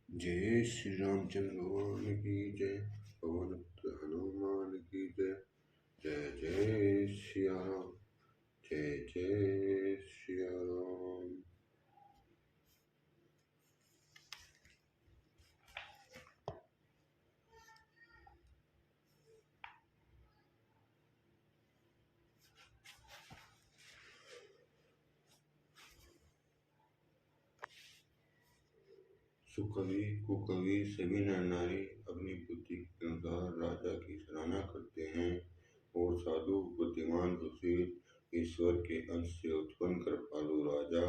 जय श्री रामचंद्र भगवान की जय। पवन पुत्र हनुमान की जय। जय जय सिया राम। जय जय सिया राम। सुकवि कुकवि सभी नर नारी अपनी बुद्धि के अनुसार राजा की सराहना करते हैं और साधु बुद्धिमान सुशील ईश्वर के अंश से उत्पन्न कृपालु राजा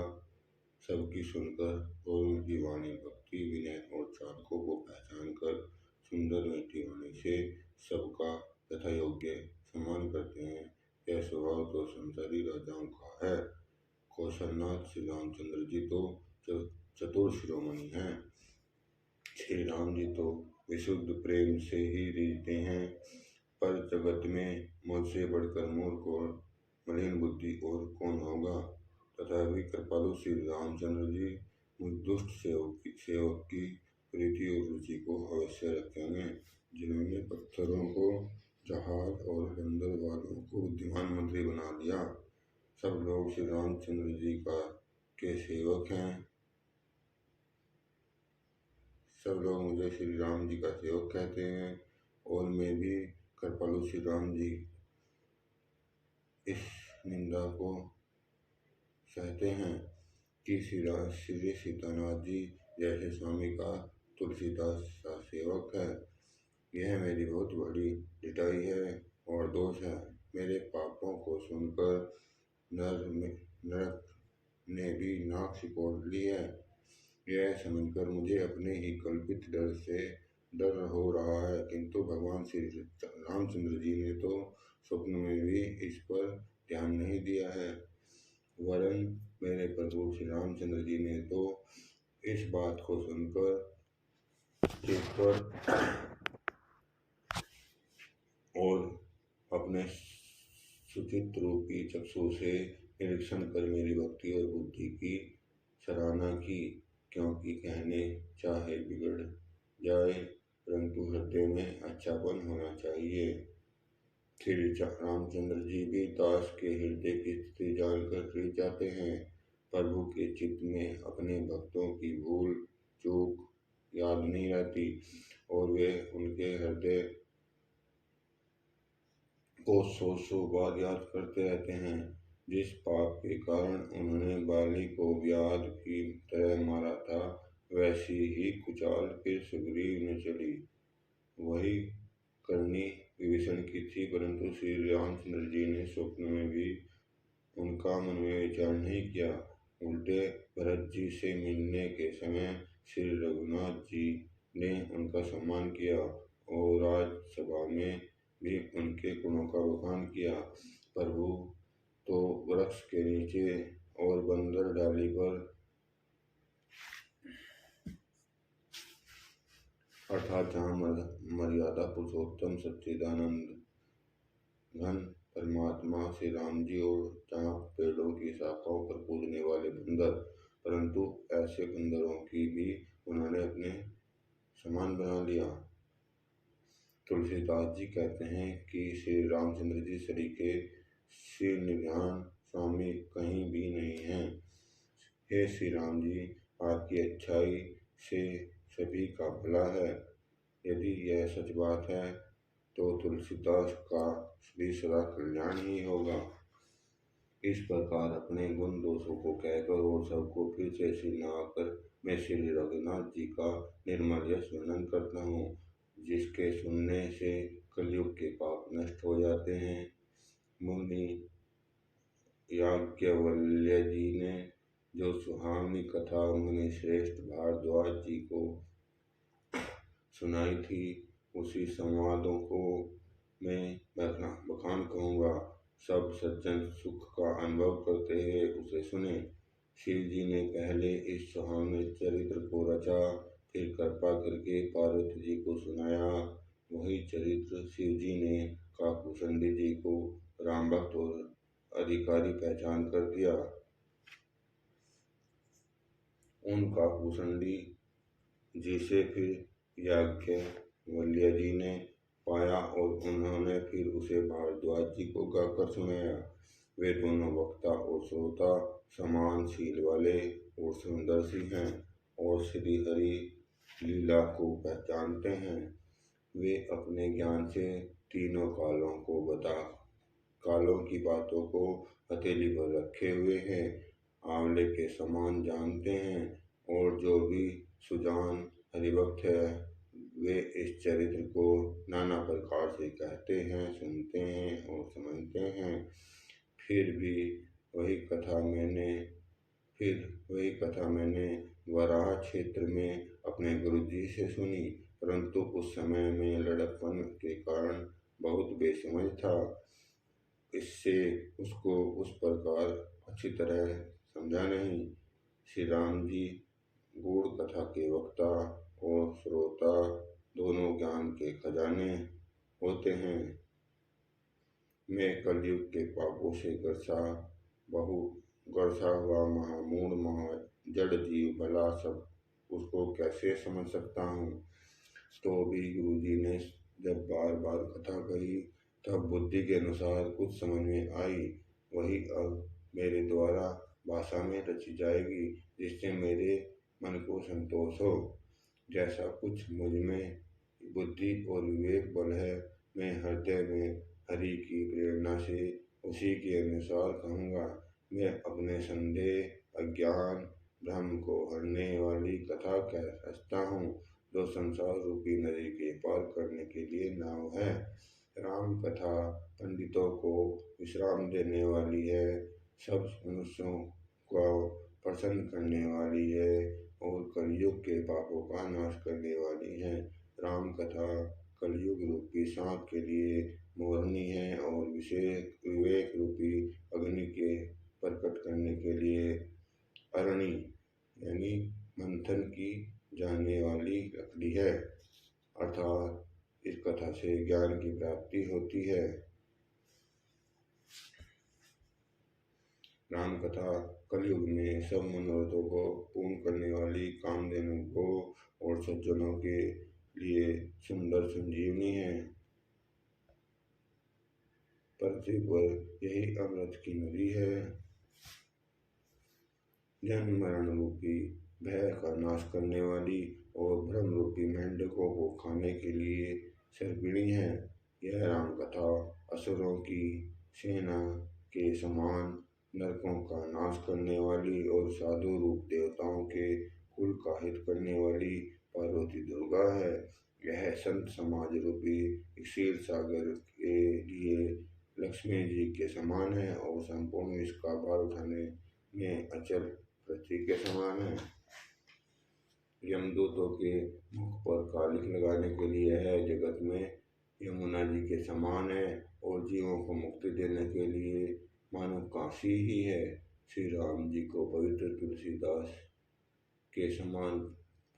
सबकी सुनकर और उनकी वाणी भक्ति विनय और चालकों को पहचान कर सुंदर मीठी वाणी से सबका यथा योग्य सम्मान करते हैं। यह स्वभाव तो संसारी राजाओं का है। कौशलनाथ श्री रामचंद्र जी तो चतुर शिरोमणि हैं। श्री राम जी तो विशुद्ध प्रेम से ही रीझते हैं, पर जगत में मुझसे बढ़कर मूर्ख और मलिन बुद्धि और कौन होगा। तथापि कृपालु श्री रामचंद्र जी मुझ दुष्ट सेवक की प्रीति और रुचि को अवश्य रखेंगे, जिन्होंने पत्थरों को जहाज और बंदर वालों को बुद्धिमान मंत्री बना दिया। सब लोग श्री रामचंद्र जी के सेवक हैं। सब लोग मुझे श्री राम जी का सेवक कहते हैं और मैं भी कृपालु श्री राम जी इस निंदा को सहते हैं कि श्री सीतानाथ जी जैसे स्वामी का तुलसीदास सा सेवक है। यह मेरी बहुत बड़ी लिटाई है और दोष है। मेरे पापों को सुनकर नरक ने भी नाक सिकोड़ ली है। यह समझकर मुझे अपने ही कल्पित डर से डर हो रहा है, किंतु भगवान श्री रामचंद्र जी ने तो स्वप्न में भी इस पर ध्यान नहीं दिया है। वरन मेरे प्रभु श्री रामचंद्र जी ने तो इस बात को सुनकर चित पर और अपने सुचित रूपी चक्षु से निरीक्षण कर मेरी भक्ति और बुद्धि की सराहना की, क्योंकि कहने चाहे बिगड़ जाए परंतु हृदय में अच्छापन होना चाहिए। श्री रामचंद्र जी भी दास के हृदय की स्थिति जानकर गिर जाते हैं। प्रभु के चित्त में अपने भक्तों की भूल चूक याद नहीं रहती और वे उनके हृदय को सौ बार याद करते रहते हैं। जिस पाप के कारण उन्होंने बाली को व्याध की तरह मारा था, वैसी ही कुचाल फिर सुग्रीव ने चली। वही करनी विभीषण की थी, परंतु श्री रामचंद्र जी ने स्वप्न में भी उनका मन में विचार नहीं किया। उल्टे भरत जी से मिलने के समय श्री रघुनाथ जी ने उनका सम्मान किया और राजसभा में भी उनके गुणों का बखान किया। प्रभु तो वृक्ष के नीचे और बंदर डाली पर अर्थात जहाँ मर्यादा पुरुषोत्तम सच्चिदानंद घन परमात्मा श्री राम जी और जहाँ पेड़ों की शाखाओं पर कूदने वाले बंदर, परंतु ऐसे बंदरों की भी उन्होंने अपने समान बना लिया। तुलसीदास जी कहते हैं कि श्री रामचंद्र जी सरीखे श्री निधान स्वामी कहीं भी नहीं हैं। हे श्री राम जी, आपकी अच्छाई से सभी का भला है। यदि यह सच बात है तो तुलसीदास का भी सदा कल्याण ही होगा। इस प्रकार अपने गुण दोषों को कहकर और सबको फिर से सुनाकर मैं श्री रघुनाथ जी का निर्मल यश वर्णन करता हूँ, जिसके सुनने से कलयुग के पाप नष्ट हो जाते हैं। मुनि याज्ञवल्क्य जी ने जो सुहावनी कथा मुनि श्रेष्ठ भारद्वाज जी को सुनाई थी, उसी संवादों को मैं बखान कहूँगा। सब सज्जन सुख का अनुभव करते हुए उसे सुने। शिव जी ने पहले इस सुहावने चरित्र को रचा, फिर कृपा करके पार्वती जी को सुनाया। वही चरित्र शिव जी ने काकभूषणी जी को राम भक्त और अधिकारी पहचान कर दिया। उन काकभूषणी जी से फिर याज्ञवल्क्य जी ने पाया और उन्होंने फिर उसे भारद्वाज जी को गाकर सुनाया। वे दोनों वक्ता और श्रोता समान शील वाले और सुंदर हैं और श्री हरि लीला को पहचानते हैं। वे अपने ज्ञान से तीनों कालों की बातों को हथेली पर रखे हुए हैं, आंवले के समान जानते हैं। और जो भी सुजान हरिभक्त है वे इस चरित्र को नाना प्रकार से कहते हैं, सुनते हैं और समझते हैं। फिर वही कथा मैंने वराह क्षेत्र में अपने गुरुजी से सुनी, परंतु उस समय में लड़कपन के कारण बहुत बेसमझ था, इससे उसको उस प्रकार अच्छी तरह समझा नहीं। श्री राम जी गूढ़ कथा के वक्ता और श्रोता दोनों ज्ञान के खजाने होते हैं। मैं कलयुग के पापों से गरसा हुआ महा जड़ जीव भला सब उसको कैसे समझ सकता हूँ। तो भी गुरुजी ने जब बार बार कथा कही तब बुद्धि के अनुसार कुछ समझ में आई, वही अब मेरे द्वारा भाषा में रची जाएगी, जिससे मेरे मन को संतोष हो। जैसा कुछ मुझ में बुद्धि और विवेक बल है, मैं हृदय में हरि की प्रेरणा से उसी के अनुसार कहूँगा। मैं अपने संदेह अज्ञान भ्रम को हरने वाली कथा कह रचता हूँ, जो संसार रूपी नदी के पार करने के लिए नाव है। राम कथा पंडितों को विश्राम देने वाली है, सब मनुष्यों को प्रसन्न करने वाली है और कलयुग के पापों का नाश करने वाली है। राम कथा कलयुग रूपी सांप के लिए मोरनी है और विवेक रूपी अग्नि के प्रकट करने के लिए अरणी यानी मंथन की जाने वाली लकड़ी है। अर्थात इस कथा से ज्ञान की प्राप्ति होती है। राम कथा कलयुग में सब मनोरथों को पूर्ण करने वाली कामधेनु को और सज्जनों के लिए सुंदर संजीवनी है। पृथ्वी पर यही अमृत की नदी है। जन्म मरण रूपी भय का नाश करने वाली और भ्रम रूपी मेंढकों को खाने के लिए सर्पिणी है। यह राम कथा असुरों की सेना के समान नरकों का नाश करने वाली और साधु रूप देवताओं के कुल का हित करने वाली पार्वती दुर्गा है। यह संत समाज रूपी क्षीर सागर के लिए लक्ष्मी जी के समान है और संपूर्ण इसका भार उठाने में अचल पृथ्वी के समान है। यमदूतों के मुख पर कालिक लगाने के लिए है, जगत में यमुना जी के समान है और जीवों को मुक्ति देने के लिए मानव काशी ही है। श्री राम जी को पवित्र तुलसीदास के समान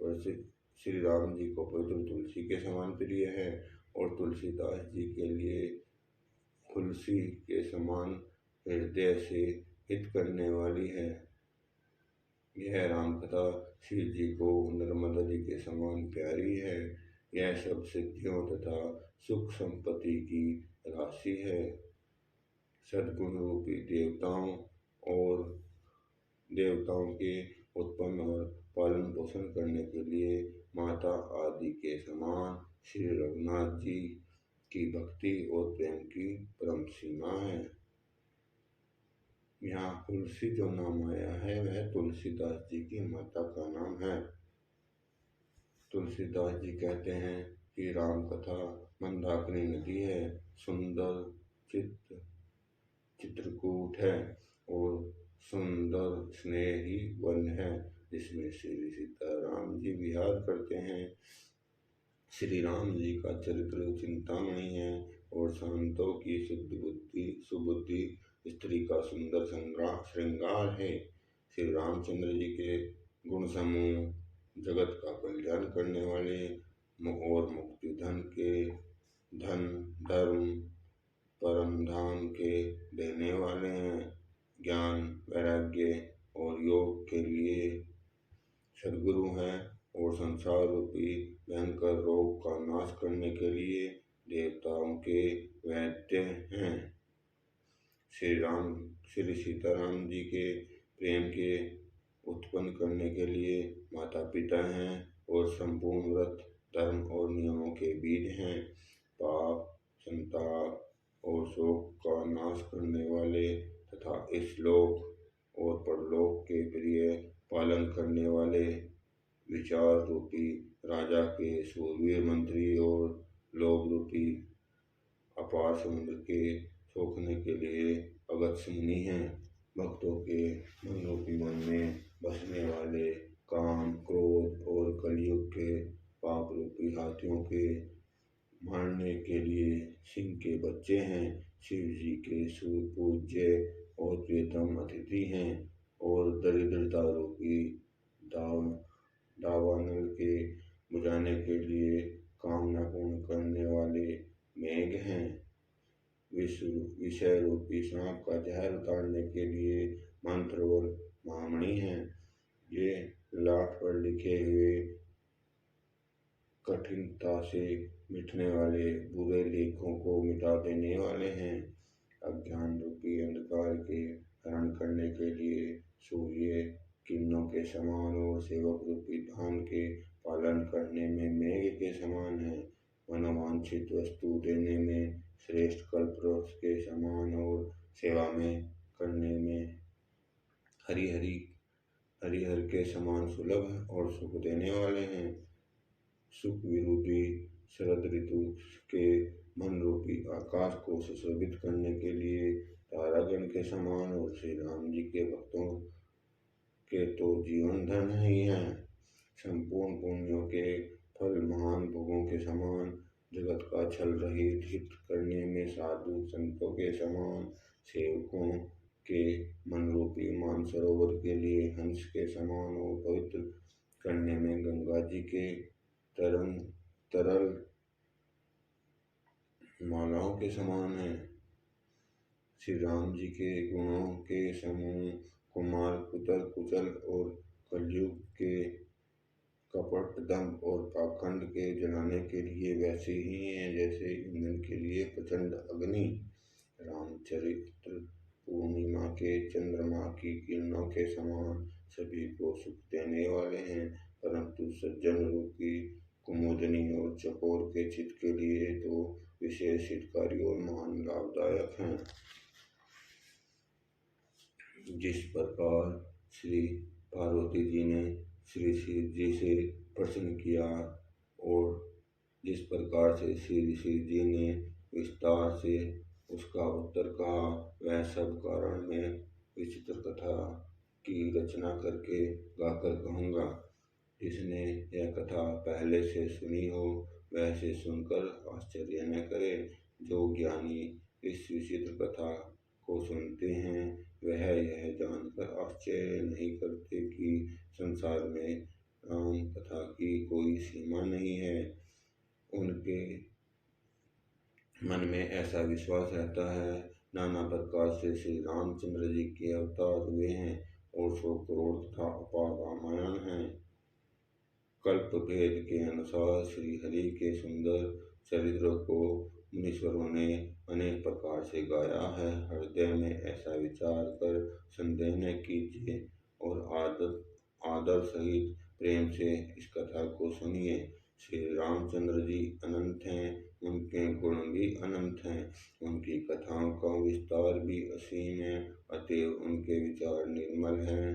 तुलसी के समान प्रिय है और तुलसीदास जी के लिए तुलसी के समान हृदय से हित करने वाली है। यह राम कथा शिव जी को नर्मदा जी के समान प्यारी है। यह सब सिद्धियों तथा सुख संपत्ति की राशि है। सद्गुण रूपी देवताओं के उत्पन्न और पालन पोषण करने के लिए माता आदि के समान श्री रघुनाथ जी की भक्ति और प्रेम की परम सीमा है। यहाँ तुलसी जो नाम आया है वह तुलसीदास जी की माता का नाम है। तुलसीदास जी कहते हैं कि राम कथा मंदाकिनी नदी है, सुंदर चित्रकूट है और सुंदर स्नेही वन है, जिसमें श्री सीताराम जी विहार करते हैं। श्री राम जी का चरित्र चिंतामणि है और शांतों की सुबुद्धि स्त्री का सुंदर श्रृंगार है। श्री रामचंद्र जी के गुण समूह जगत का कल्याण करने वाले और मुक्ति धन धर्म परम धाम के देने वाले हैं। ज्ञान वैराग्य और योग के लिए सद्गुरु हैं और और संसार रूपी भयंकर रोग का नाश करने के लिए देवताओं के वैद्य हैं। श्री सीताराम जी के प्रेम के उत्पन्न करने के लिए माता पिता हैं और संपूर्ण व्रत धर्म और नियमों के बीज हैं। पाप, संताप और शोक का नाश करने वाले तथा इस लोक और परलोक के प्रिय पालन करने वाले विचार रूपी राजा के सूरवीर मंत्री और लोभ रूपी अपार समुद्र के सोखने के लिए अगस्त्य मुनि हैं। भक्तों के मन रूपी मन में बसने वाले काम, क्रोध और कलयुग के पाप रूपी हाथियों के मारने के लिए सिंह के बच्चे हैं। शिव जी के सुपूज्य और प्रियतम अतिथि हैं और दरिद्रता रूपी दावानल के बुझाने के लिए कामना पूर्ण करने वाले मेघ हैं। विषय रूपी सांप का जहर उतारने के लिए मंत्र और महामणि हैं। ये लाठ पर लिखे हुए कठिनता से मिटने वाले बुरे लेखों को मिटा देने वाले हैं। अज्ञान रूपी अंधकार के हरण करने के लिए सूर्य किरणों के समान और सेवक रूपी धान के पालन करने में मेघ के समान है। मनोवांछित वस्तु देने में श्रेष्ठ कल्पवृक्ष के समान और सेवा में करने में हरिहर के समान सुलभ और सुख देने वाले हैं। सुख विरोधी शरद ऋतु के मन रूपी आकाश को सुशोभित करने के लिए तारागण के समान और श्री राम जी के भक्तों के तो जीवन धन ही है। संपूर्ण पुण्यों के फल महान भोगों के समान, जगत का छल रहित हित करने में साधु संतों के समान, सेवकों के मन रूपी मानसरोवर के लिए हंस के समान और पवित्र करने में गंगा जी के तरल मालाओं के समान है। श्री राम जी के गुणों के समूह कुमार कुचल और कलयुग के कपट दंभ और पाखंड के जलाने के लिए वैसे ही हैं जैसे ईंधन के लिए प्रचंड अग्नि। रामचरित्र पूर्णिमा के चंद्रमा की किरणों के समान सभी को सुख देने वाले हैं, परंतु सज्जन रूपी कुमुदनी और चकोर के चित्त के लिए तो विशेष हितकारी और महान लाभदायक हैं। जिस प्रकार श्री पार्वती जी ने श्री शिव जी से प्रश्न किया और जिस प्रकार से श्री शिव जी ने विस्तार से उसका उत्तर कहा, वह सब कारण में विचित्र कथा की रचना करके गाकर कहूँगा। जिसने यह कथा पहले से सुनी हो वह से सुनकर आश्चर्य न करे। जो ज्ञानी इस विचित्र कथा को सुनते हैं वह यह जानकर आश्चर्य नहीं करते कि संसार में राम कथा की कोई सीमा नहीं है। उनके मन में ऐसा विश्वास रहता है नाना प्रकार से श्री रामचंद्र जी के अवतार हुए हैं और 100 करोड़ तथा अपार रामायण हैं। कल्प भेद के अनुसार श्री हरि के सुंदर चरित्र को मुनीश्वरों ने अनेक प्रकार से गाया है। हृदय में ऐसा विचार कर संदेह न कीजिए और आदर सहित प्रेम से इस कथा को सुनिए। श्री रामचंद्र जी अनंत हैं, उनके गुण भी अनंत हैं, उनकी कथाओं का विस्तार भी असीम है, अतएव उनके विचार निर्मल हैं।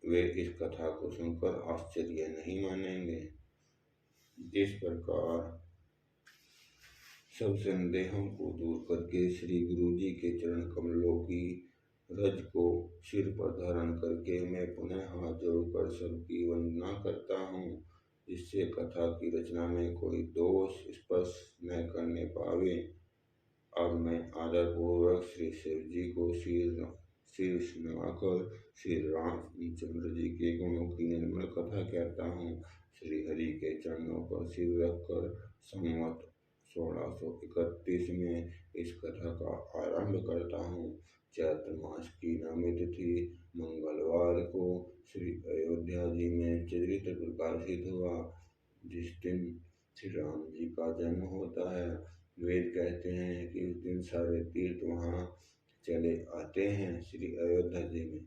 वे इस कथा को सुनकर आश्चर्य नहीं मानेंगे। जिस प्रकार सब संदेहों को दूर करके श्री गुरु जी के चरण कमलों की रज को सिर पर धारण करके मैं पुनः हाथ जोड़कर सबकी वंदना करता हूँ, जिससे कथा की रचना में कोई दोष स्पर्श न करने पावे। अब मैं आदरपूर्वक श्री शिव जी को शीर्ष नवाकर श्री रामचंद्र जी के गुणों की निर्मल कथा कहता हूँ। श्री हरि के चरणों पर सिर रखकर संवत 1631 में इस कथा का आरंभ करता हूँ। चैत्र मास की नवमी तिथि मंगलवार को श्री अयोध्या जी में चरित्र प्रकाशित हुआ, जिस दिन श्री राम जी का जन्म होता है। वेद कहते हैं कि उस दिन सारे तीर्थ वहाँ चले आते हैं। श्री अयोध्या जी में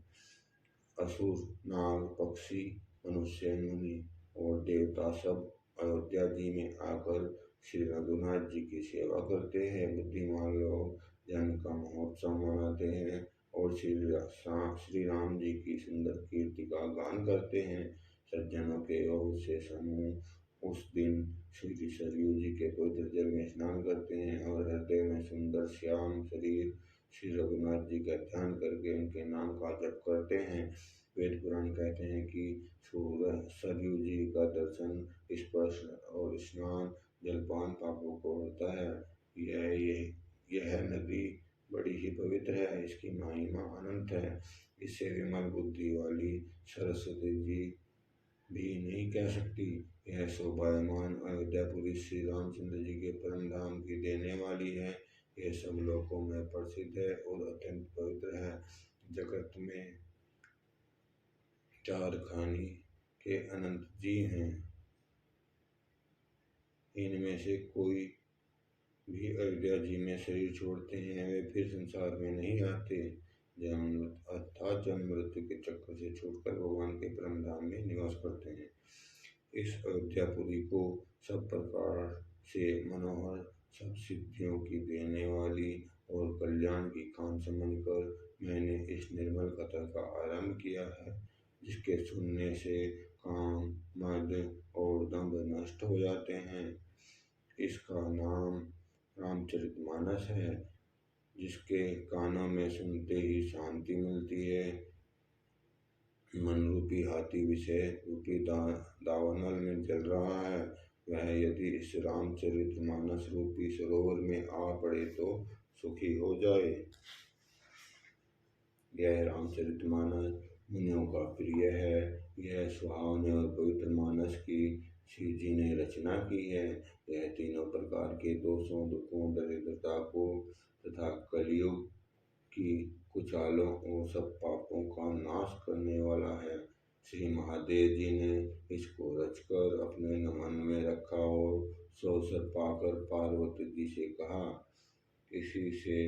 असुर, नाग, पक्षी, मनुष्य, मुनि और देवता सब अयोध्या जी में आकर श्री रघुनाथ जी की सेवा करते हैं। बुद्धिमान लोग जन्म का महोत्सव मनाते हैं और श्री राम जी की सुंदर कीर्ति का गान करते हैं। सज्जनों के बहुत से समूह उस दिन श्री सरयू जी के पवित्र जल में स्नान करते हैं और हृदय में सुंदर श्याम शरीर श्री रघुनाथ जी का ध्यान करके उनके नाम का जप करते हैं। वेद पुराण कहते हैं कि सरयू जी का दर्शन, स्पर्श और स्नान जलपान पापों को होता है। यह नदी बड़ी ही पवित्र है, इसकी महिमा अनंत है। इससे विमल बुद्धि वाली सरस्वती जी भी नहीं कह सकती। यह शोभायमान अयोध्यापुरी श्री रामचंद्र जी के परम धाम की देने वाली है। यह सब लोकों में प्रसिद्ध है और अत्यंत पवित्र है। जगत में चार खानी के अनंत जी हैं, इनमें से कोई भी अयोध्या जी में शरीर छोड़ते हैं वे फिर संसार में नहीं आते। जन्म अर्थात जन्म मृत्यु के चक्कर से छूटकर भगवान के परम धाम में निवास करते हैं। इस अयोध्यापुरी को सब प्रकार से मनोहर, सब सिद्धियों की देने वाली और कल्याण की खान समझकर मैंने इस निर्मल कथा का आरंभ किया है, जिसके सुनने से काम, मद और दंभ नष्ट हो जाते हैं। इसका नाम रामचरितमानस है, जिसके कानों में सुनते ही शांति मिलती है। मन रूपी हाथी विषय रूपी दावानल में चल रहा है, वह यदि इस रामचरितमानस रूपी सरोवर में आ पड़े तो सुखी हो जाए। यह रामचरितमानस मुनियों का प्रिय है। यह सुहावने और पवित्र मानस की शिव जी ने रचना की है। यह तीनों प्रकार के दोषों, दुखों, दरिद्रता को तथा कलयुग की कुचालों और सब पापों का नाश करने वाला है। श्री महादेव जी ने इसको रचकर अपने नमन में रखा और अवसर पाकर पार्वती जी से कहा। इसी से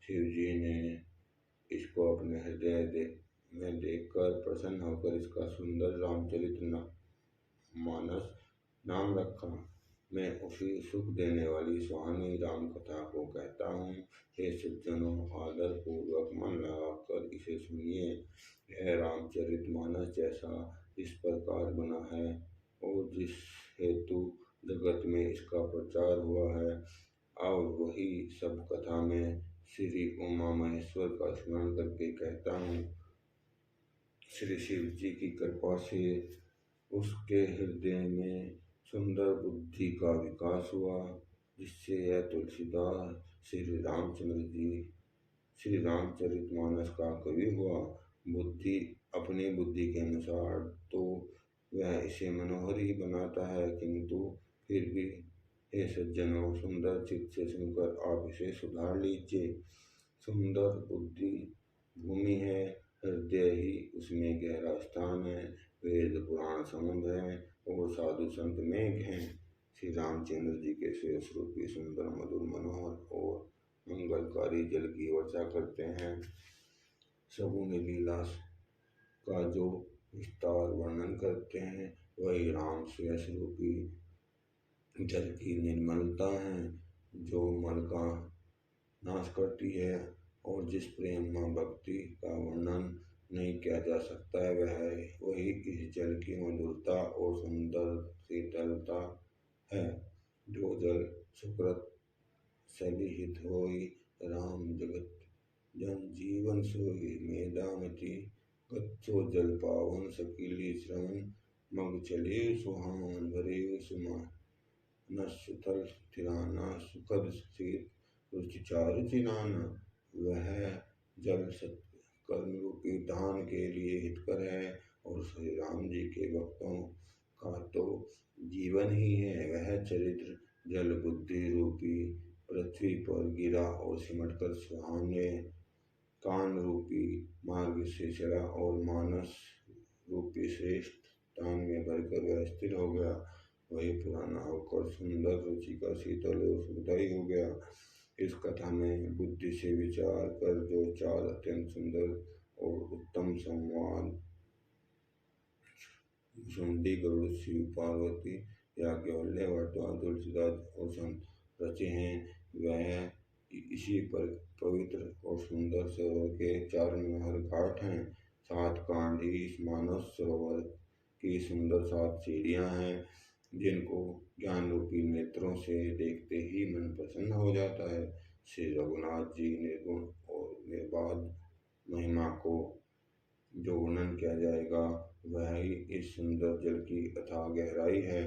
शिव जी ने इसको अपने हृदय में देखकर प्रसन्न होकर इसका सुंदर रामचरित मानस नाम रखा। मैं उसी सुख देने वाली सुहानी राम कथा को कहता हूँ। हे सज्जनों, आदर पूर्वक मन लगाकर इसे सुनिए। यह रामचरितमानस जैसा इस प्रकार बना है और जिस हेतु जगत में इसका प्रचार हुआ है, और वही सब कथा में श्री उमा महेश्वर का स्मरण करके कहता हूँ। श्री शिव जी की कृपा से उसके हृदय में सुंदर बुद्धि का विकास हुआ, जिससे यह तुलसीदास श्री रामचरितमानस का कवि हुआ। अपनी बुद्धि के अनुसार तो वह इसे मनोहर ही बनाता है, किंतु फिर भी हे सज्जनों, सुंदर चित्त से सुनकर आप इसे सुधार लीजिए। सुंदर बुद्धि भूमि है, हृदय ही उसमें गहरा स्थान है। वेद पुराण समुद्र है और साधु संत मेघ हैं। श्री रामचंद्र जी के शेष रूपी सुंदर, मधुर, मनोहर और मंगलकारी जल की वर्षा करते हैं। सगुनी लीला का जो विस्तार वर्णन करते हैं, वही राम शेष रूपी जल की निर्मलता है, जो मल का नाश करती है और जिस प्रेम में भक्ति का वर्णन नहीं किया जा सकता है, वही इस जल की मधुरता और सुंदर शीतलता है। जो जल सुकृत सलिहित होई, राम जगत जन जीवन सोई। मेधामती कच्छो जल पावन, सकीली श्रवण मग चले सुहावन। भरे सुमा न सुथल थिराना, सुखद शीत रुचिचारु चिनाना। वह जल सत्कर्म रूपी दान के लिए हितकर है और श्री राम जी के भक्तों का तो जीवन ही है। वह चरित्र जल बुद्धि रूपी पृथ्वी पर गिरा और सिमटकर सुहाने कान रूपी मार्ग से चला और मानस रूपी श्रेष्ठ स्थान में भरकर वह स्थिर हो गया। वही पुराना होकर सुंदर रुचिका शीतल और सुखदायी हो गया। इस कथा में बुद्धि से विचार कर जो चार अत्यंत सुंदर और उत्तम संवाद सुंडी गरुड़ शिव पार्वती याज्ञवल्क्य वर्तमान तुलसीदास और संत रचे हैं, वह इसी पर पवित्र और सुंदर सरोवर के चार मनोहर घाट हैं। सात कांड ही इस मानस सरोवर की सुंदर सात सीढ़ियां हैं, जिनको ज्ञान रूपी नेत्रों से देखते ही मन प्रसन्न हो जाता है। श्री रघुनाथ जी निर्गुण और निर्बाध महिमा को जो वर्णन किया जाएगा वह ही इस सुंदर जल की अथाह गहराई है।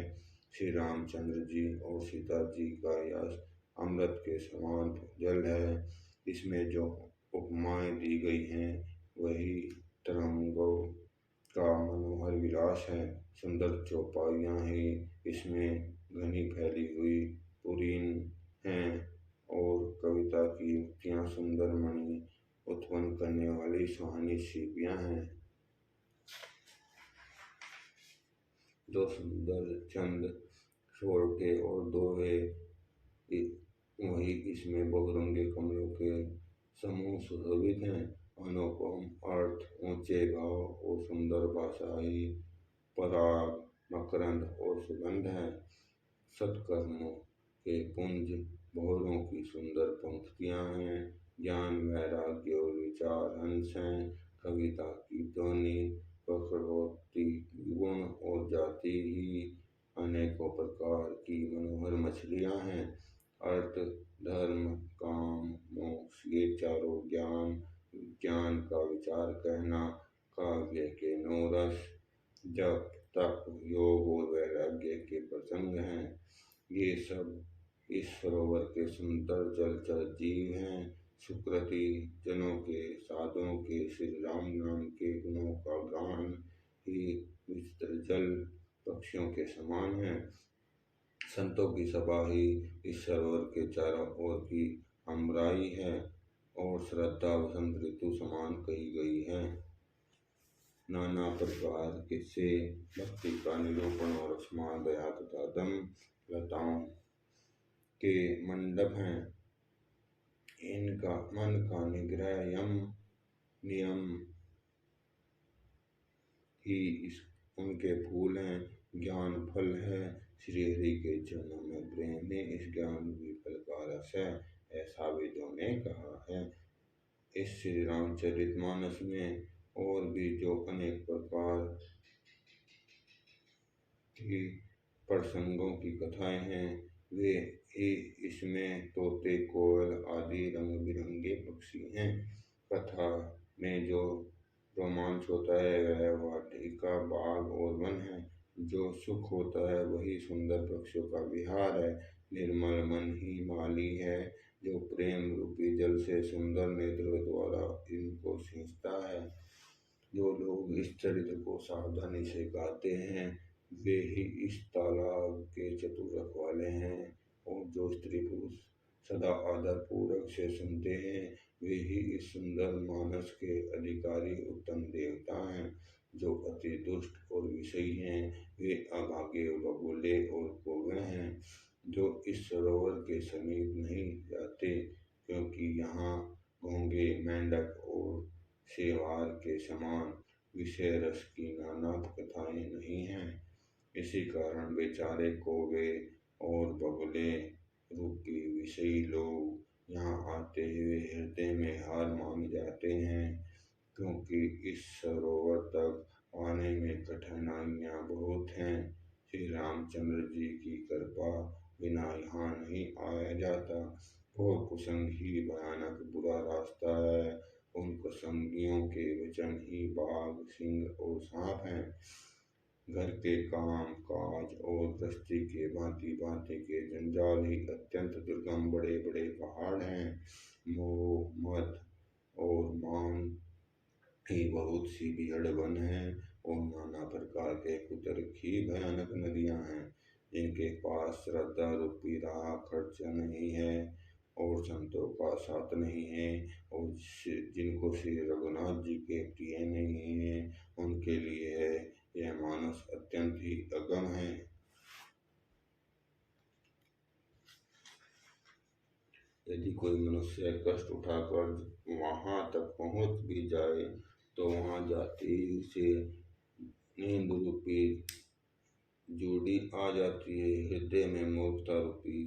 श्री रामचंद्र जी और सीता जी का यश अमृत के समान जल है। इसमें जो उपमाएं दी गई हैं वही तरंगों का मनोहर विलास है। सुंदर चौपाइयाँ ही इसमें घनी फैली हुई पुरीन हैं और कविता की युक्तियाँ सुंदर मणि उत्पन्न करने वाली सुहानी सीपियाँ हैं। जो सुंदर चंद सोरठे और दोहे वही इसमें बहुरंगे कमलों के समूह सुशोभित हैं। अनुपम अर्थ, ऊंचे भाव और सुंदर भाषा ही पराग, मकरंद और सुगंध है। सत्कर्मों के पुंज भौरों की सुंदर पंक्तियां हैं। ज्ञान, वैराग्य और विचार हंस हैं। कविता की ध्वनि, प्रकृति, गुण और जाति ही अनेकों प्रकार की मनोहर मछलियां हैं। अर्थ, धर्म, काम, मोक्ष ये चारों ज्ञान विज्ञान का विचार कहना, काव्य के नौरस, जप, तप, योग और वैराग्य के प्रसंग हैं। ये सब इस सरोवर के सुंदर जलचर जीव हैं। सुकृति जनों के, साधुओं के श्री राम नाम के गुणों का गान ही विचित्र जल पक्षियों के समान है। संतों की सभा ही इस सरोवर के चारों ओर की अमराई है और श्रद्धा वसंत ऋतु समान कही गई है। नाना प्रकार किस्से, भक्ति का निरूपण और अस्मा दया तथा दम लताओं के मंडप हैं। इनका मन का निग्रह यम नियम ही उनके फूल हैं। ज्ञान फल है, श्री हरि के चरणों में प्रेम ही इस ज्ञान भी फल का रस है, ऐसा वेदों ने कहा है। इस श्री रामचरितमानस में और भी जो अनेक प्रकार की प्रसंगों की कथाएं हैं वे ही इसमें तोते, कोयल आदि रंग बिरंगे पक्षी हैं। कथा में जो रोमांच होता है वह वाटिका, बाग और वन है। जो सुख होता है वही सुंदर पक्षियों का विहार है। निर्मल मन ही माली है, जो प्रेम रूपी जल से सुंदर नेत्रों द्वारा इनको सींचता है। जो लोग इस चरित्र को सावधानी से गाते हैं वे ही इस तालाब के चतुर रखवाले हैं, और जो स्त्री पुरुष सदा आदर पूर्वक से सुनते हैं वे ही इस सुंदर मानस के अधिकारी उत्तम देवता हैं। जो अति दुष्ट और विषयी हैं वे अभागे, बगुले और कौवे हैं, जो इस सरोवर के समीप नहीं जाते, क्योंकि यहाँ घोंगे, मेंढक और शेवाल के समान विषय रस की नाना कथाएं नहीं हैं। इसी कारण बेचारे कौवे और बगुले रूपी विषयी लोग यहाँ आते हुए हृदय में हार मान जाते हैं, क्योंकि इस सरोवर तक आने में कठिनाइयाँ बहुत हैं। श्री रामचंद्र जी की कृपा बिना यहाँ नहीं आया जाता, और कुसंग ही भयानक बुरा रास्ता है। उन कुसंगियों के वचन ही बाघ, सिंह और सांप हैं। घर के काम काज और गृहस्थी के भांति भांति के जंजाल ही अत्यंत दुर्गम बड़े बड़े पहाड़ हैं। मोह, मद और मान ही बहुत सी बिहड़ वन है, और नाना प्रकार के कुतर्क ही भयानक नदियां हैं, जिनके पास श्रद्धा रूपी राह खर्च नहीं है और संतों का साथ नहीं है, और जिनको श्री रघुनाथ जी के प्रिय नहीं है उनके लिए है यह मानस अत्यंत ही अगम है। यदि कोई मनुष्य कष्ट उठाकर वहां तक पहुंच भी जाए तो वहां जाते ही उसे नींद रूपी जूड़ी आ जाती है। हृदय में मूर्खता रूपी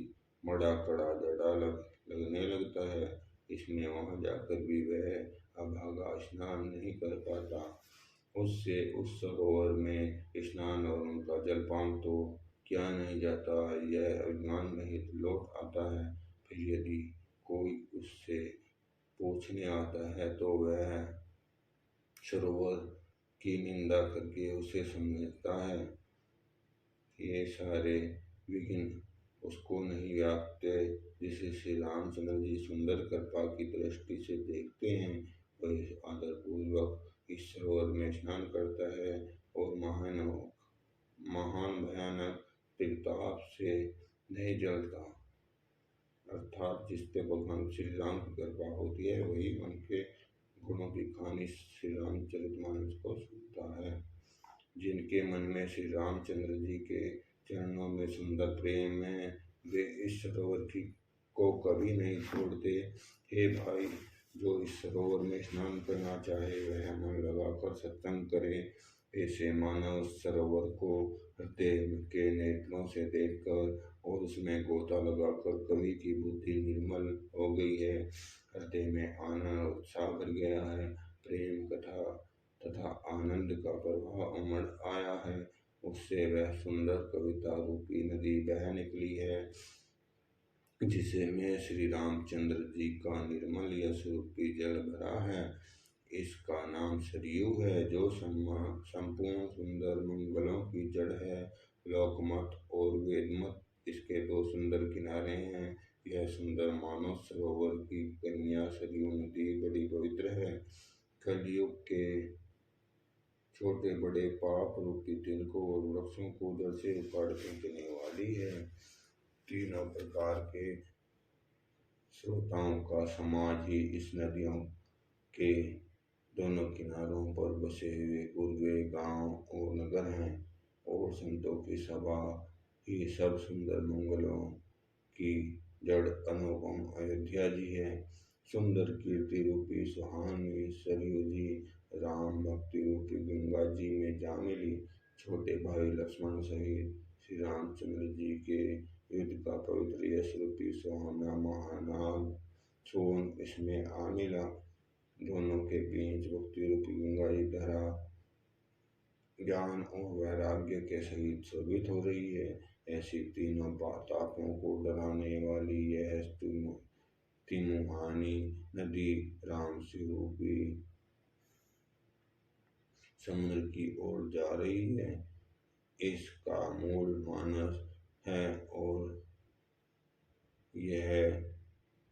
बड़ा कड़ा जड़ा लगने लगता है। इसमें वहां जाकर भी वह अभागा स्नान नहीं कर पाता। उससे उस सरोवर में स्नान और उनका जलपान तो किया नहीं जाता, यह अभिमान में ही लौट आता है। फिर यदि कोई उससे पूछने आता है तो वह सरोवर की निंदा करके उसे समझता है। ये सारे विघ्न उसको नहीं व्यापते। जिसे श्री रामचंद्र जी सुंदर कृपा की दृष्टि से देखते हैं वह आदर पूर्वक इस सरोवर में स्नान करता है और महान भयानक त्रिताप से नहीं जलता। अर्थात जिस पे भगवान श्री राम की कृपा होती है वही उनके गुणों की कहानी श्री रामचरितमानस को सुनता है। जिनके मन में श्री रामचंद्र जी के चरणों में सुंदर प्रेम है वे इस सरोवर की को कभी नहीं छोड़ते। हे भाई, जो इस सरोवर में स्नान करना चाहे वह मन लगाकर सत्संग करे। ऐसे मानव सरोवर को हृदय के नेत्रों से देखकर और उसमें गोता लगाकर कवि की बुद्धि निर्मल हो गई है। हृदय में आनंद उत्साह भर गया है। प्रेम कथा तथा आनंद का प्रवाह उमड़ आया है। उससे वह सुंदर कविता रूपी नदी बह निकली है जिसे में श्री रामचंद्र जी का निर्मल यश रूपी जल भरा है। इसका नाम सरयू है जो संपूर्ण सुंदर मंगलों की जड़ है। लोकमत और वेदमत इसके दो सुंदर किनारे हैं। यह सुंदर मानव सरोवर की कन्या सरयू नदी बड़ी पवित्र है। कलयुग के छोटे बड़े पाप रूपी तिनकों और वृक्षों को जड़ से उखाड़ फेंकने वाली है। तीनों प्रकार के श्रोताओं का समाज ही इस नदियों के दोनों किनारों पर बसे हुए पूर्वे गांव और नगर हैं, और संतों की सभा ही सब सुंदर मंगलों की जड़ अनुपम अयोध्या जी है। सुंदर कीर्ति रूपी सुहानी सरयू जी राम भक्ति रूपी गंगा जी में जा मिली। छोटे भाई लक्ष्मण सहित श्री रामचंद्र जी के युद्ध का पवित्र यश रूपी सुहाना महानाग सोन इसमें आ मिला। दोनों के बीच भक्ति रूपी गंगा जी धारा ज्ञान और वैराग्य के सहित शोभित हो रही है। ऐसी तीनों तापों को डराने वाली यह तिमुहानी नदी राम स्वरूपी समुद्र की ओर जा रही है। इसका मूल मानस है और यह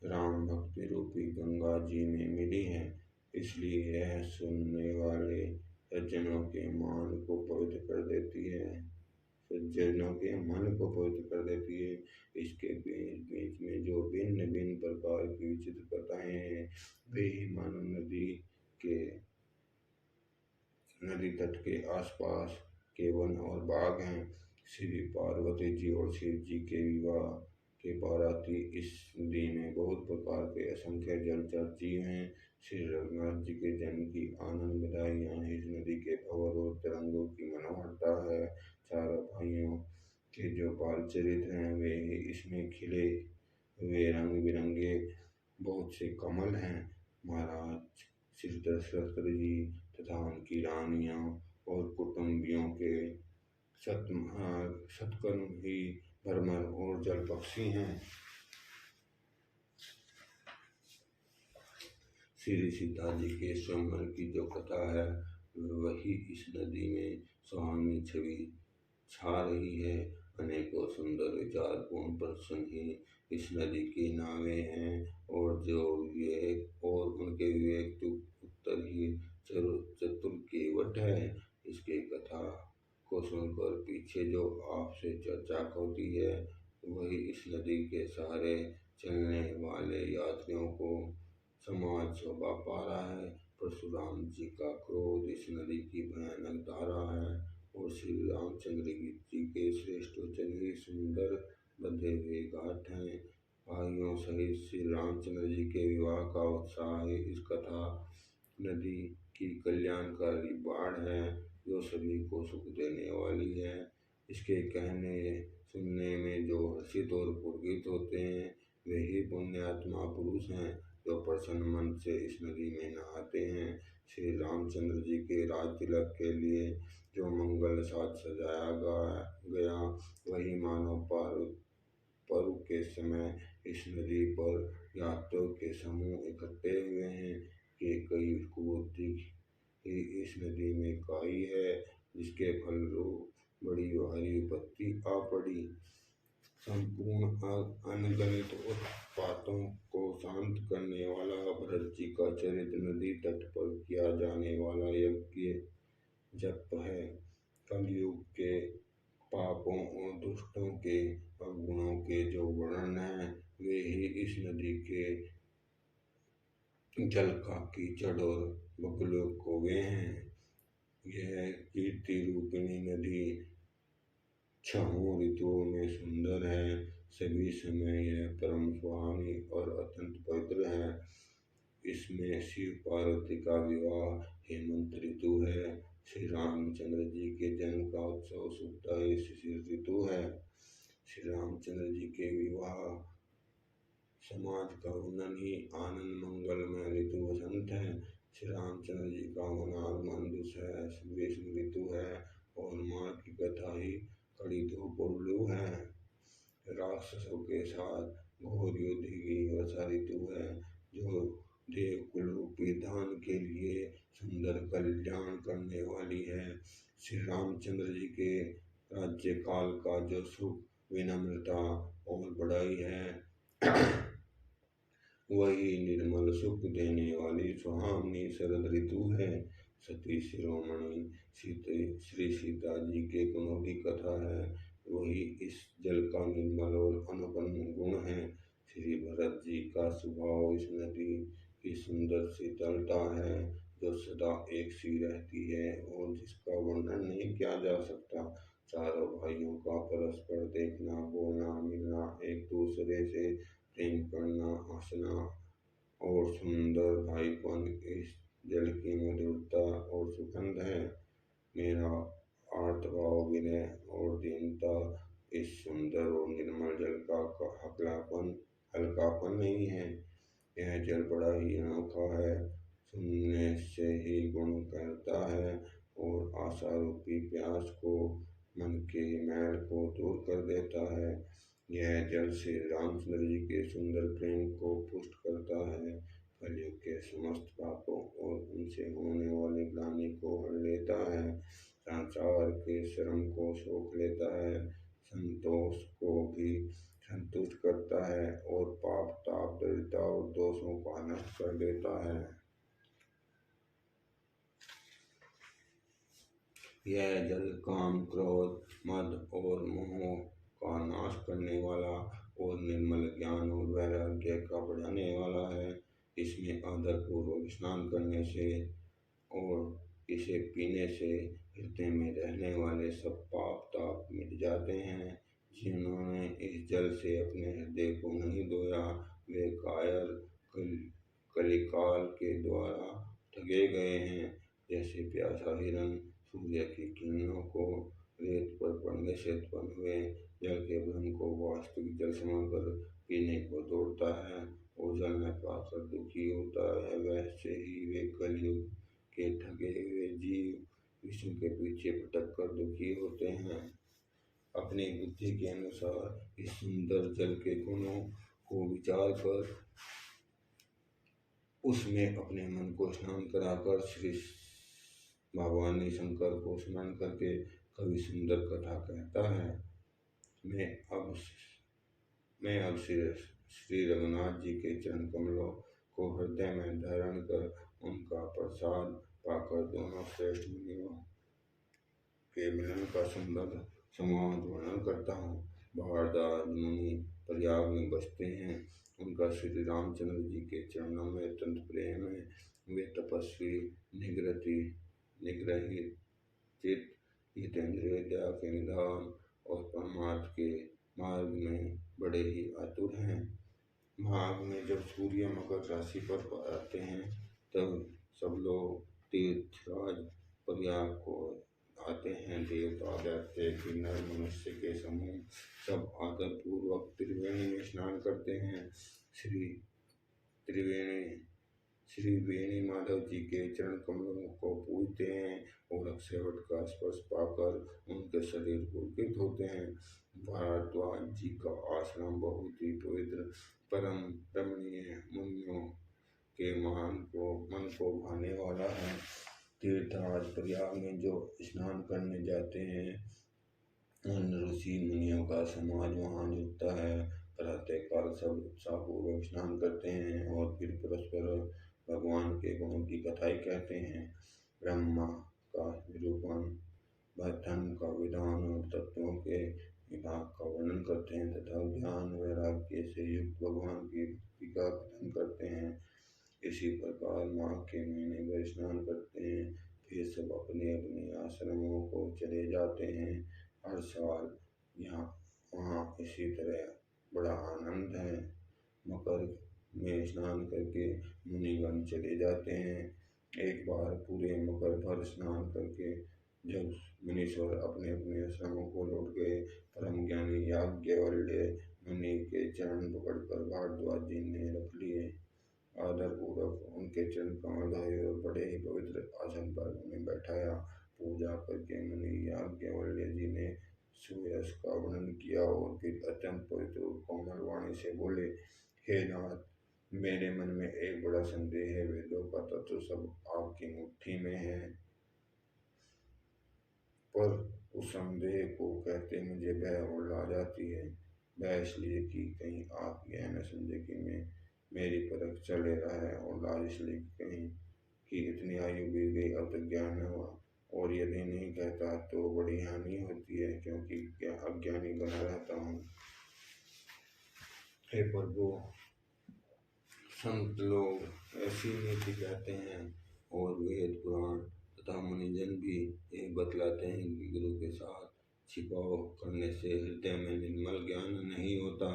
राम भक्ति रूपी गंगा जी में मिली है। इसलिए यह सुनने वाले सज्जनों के मन को पवित्र कर देती है। सज्जनों के मन को पवित्र कर देती है। इसके बीच बीच में जो भिन्न भिन्न प्रकार की विचित्र कथाएं हैं वे ही मानव नदी तट के आसपास के वन और बाग हैं। श्री पार्वती जी और शिव जी के विवाह के बाराती इस नदी में बहुत प्रकार के असंख्य जलचर जीव हैं। श्री रघुनाथ जी के जन्म की आनंद बधाइयाँ इस नदी के भंवर और तरंगों की मनोहरता है। चारों भाइयों के जो बाल चरित्र हैं वे इसमें खिले हुए रंग बिरंगे बहुत से कमल हैं। महाराज श्री दशरथ जी तथा उनकी रानियां और कुटुंबियों के सत्कर्म ही भरमर और जल पक्षी हैं। श्री सीता जी के स्वयंवर की जो कथा है वही इस नदी में सुहानी छवि छा रही है। अनेकों सुंदर विचारपूर्ण प्रश्न ही इस नदी की नावें हैं और जो विवेक और उनके विवेक उत्तर ही चतुर केवट है। इसके कथा को सुनकर पीछे जो आपसे चर्चा होती है वही इस नदी के सहारे चलने वाले यात्रियों को समाज शोभा पा रहा है। परशुराम जी का क्रोध इस नदी की भयानक धारा है और श्री रामचंद्र जी के श्रेष्ठ वचन ही सुंदर बंधे हुए घाट हैं। भाइयों सहित श्री रामचंद्र जी के विवाह का उत्साह है। इस कथा नदी की कल्याणकारी बाढ़ है जो सभी को सुख देने वाली है। इसके कहने सुनने में जो हर्षित और पुलकित होते हैं वे ही पुण्यात्मा पुरुष हैं जो प्रसन्न मन से इस नदी में नहाते हैं। श्री रामचंद्र जी के राज तिलक के लिए जो मंगल साज सजाया गया वही मानव पर्व के समय इस नदी पर यात्रियों के समूह इकट्ठे हुए हैं कि कई कुबुद्धि ही इस नदी में काई है जिसके फलरूप बड़ी भारी विपत्ति आ पड़ी। संपूर्ण अनगणित उत्पातों को शांत करने वाला भरत जी का चरित्र नदी तट पर किया जाने वाला यज्ञ जप है। कलयुग के पापों और दुष्टों के अवगुणों के जो वर्णन है वे ही इस नदी के जल का कीचड़ और बगुलों को वे हैं। यह कीर्ति रूपिणी नदी छहों ऋतुओं में सुंदर है। सभी समय यह परम सुहावनी और अत्यंत पवित्र है। इसमें शिव पार्वती का विवाह हेमंत ऋतु है। श्री रामचंद्र जी के जन्म का उत्सव सुखदायी शिशिर ऋतु है। श्री रामचंद्र जी के विवाह समाज का वर्णन ही आनंद मंगलमय ऋतु वसंत है। श्री रामचंद्र जी का वनागमन दुसह ग्रीष्म ऋतु है और माँ की कथा ही कड़ी धूप और लू है। राक्षसों के साथ घोर युद्ध की वर्षा ऋतु है जो देवकुल रूपी दान के लिए सुंदर कल्याण करने वाली है। श्री रामचंद्र जी के राज्य काल का जो सुख विनम्रता और बड़ाई है वही निर्मल सुख देने वाली सुहावनी शरद ऋतु है। सती शिरोमणि श्री सीता जी के गुणों की कथा है वही इस जल का निर्मल और अनुपम गुण है। श्री भरत जी का स्वभाव इस नदी की सुंदर शीतलता है जो सदा एक सी रहती है और जिसका वर्णन नहीं किया जा सकता। चारों भाइयों का परस्पर देखना बोलना मिलना एक दूसरे से प्रेम करना हंसना और सुंदर भाईपन इस जल की मधुरता और सुगंध है। मेरा आर्तभाव विनय और दीनता इस सुंदर और निर्मल जल का हल्कापन नहीं है। यह जल बड़ा ही अनोखा है सुनने से ही गुण करता है और आशा रूपी प्यास को मन के मैल को दूर कर देता है। यह जल श्री रामचंद्र जी के सुंदर प्रेम को पुष्ट करता है। कलयुग के समस्त पापों और उनसे होने वाली ग्लानि को हर लेता है। संसार के श्रम को सोख लेता है। संतोष को भी संतुष्ट करता है और पाप ताप दरिद्रता और दोषों को नष्ट कर देता है। यह जल काम क्रोध मद और मोह का नाश करने वाला और निर्मल ज्ञान और वैराग्य का बढ़ाने वाला है। इसमें आदर पूर्वक स्नान करने से और इसे पीने से हृदय में रहने वाले सब पाप ताप मिट जाते हैं। जिन्होंने इस जल से अपने हृदय को नहीं धोया वे कायर कलिकाल के द्वारा ठगे गए हैं। जैसे प्यासा हिरण सूर्य की किरणों को रेत पर पड़ने से उत्पन्न हुए जल के भ्रम को वास्तविक जल समझकर पीने को दौड़ता है और जल में पाकर दुखी होता है वैसे ही वे कलयुग के ठगे हुए जीव विष्णु के पीछे भटक कर दुखी होते हैं। अपनी बुद्धि के अनुसार इस सुंदर जल के गुणों को विचार कर उसमें अपने मन को स्नान कराकर श्री भगवान शंकर को स्मरण करके कवि सुंदर कथा कहता है। मैं अब श्री रघुनाथ जी के चरण कमलों को हृदय में धारण कर उनका प्रसाद पाकर दोनों श्रेष्ठ मुनियों के मिलन का सुंदर संवाद वर्णन करता हूँ। भारद्वाज मुनि प्रयाग में बसते हैं। उनका श्री रामचंद्र जी के चरणों में अत्यंत प्रेम है। वे तपस्वी, निगृहती निग्रहित चित्त, जितेंद्रिय, दया के निधान और परमार्थ के मार्ग में बड़े ही आतुर हैं। माघ में जब सूर्य मकर राशि पर आते हैं तब सब लोग तीर्थराज प्रयाग को आते हैं। देवता, दैत्य, किन्नर, मनुष्य के समूह सब आदर पूर्वक त्रिवेणी में स्नान करते हैं। श्री त्रिवेणी श्री वेणी माधव जी के चरण कमलों को पूजते हैं और अक्षयवट का स्पर्श पाकर उनके शरीर पुलकित होते हैं। भारद्वाज जी का आश्रम बहुत ही पवित्र, परम रमणीय, मुनियों के मन को भाने वाला है। तीर्थराज प्रयाग में जो स्नान करने जाते हैं उन ऋषि मुनियों का समाज वहाँ जुटता है। प्रातः काल सब उत्साहपूर्वक स्नान करते हैं और फिर परस्पर भगवान के गुणों की कथाएं कहते हैं। ब्रह्मा का निरूपण, धर्म का विधान और तत्वों के विभाग का वर्णन करते हैं तथा ज्ञान वैराग्य से युक्त भगवान की भक्ति का कथन करते हैं। इसी प्रकार माघ के महीने में स्नान करते हैं, फिर सब अपने अपने आश्रमों को चले जाते हैं। हर साल यहाँ वहाँ इसी तरह बड़ा आनंद है। मकर में स्नान करके मुनिगण चले जाते हैं। एक बार पूरे मकर भर स्नान करके जब मुनीश्वर अपने अपने आश्रमों को लौट गए, परम ज्ञानी याज्ञवल्क्य मुनि के चरण पकड़कर भारद्वाज जी ने रख लिए। आदर पूर्वक उनके चरण कमल धोए और बड़े ही पवित्र आसन पर उन्हें बैठाया। पूजा करके मुनि याज्ञवल्क्य जी ने सूर्यास्त का वर्णन किया और फिर अत्यंत पवित्र और कोमल वाणी से बोले, हे नाथ, मेरे मन में एक बड़ा संदेह है। वेदों का तत्व सब आपकी मुट्ठी में है, पर उस संदेह को कहते मुझे भय और लाज आती है। भय इसलिए कि कहीं आप यह न समझे कि मैं मेरी परख चल रहा है, और लाज इसलिए कहीं कि इतनी आयु बीत गई अब तक ज्ञान न हुआ, और यदि नहीं कहता तो बड़ी हानि होती है क्योंकि क्या अज्ञानी बना रहता हूँ। हे प्रभु, संत लोग ऐसी नीति कहते हैं और वेद पुराण तथा मुनिजन भी ये बतलाते हैं कि गुरु के साथ छिपाव करने से हृदय में निर्मल ज्ञान नहीं होता।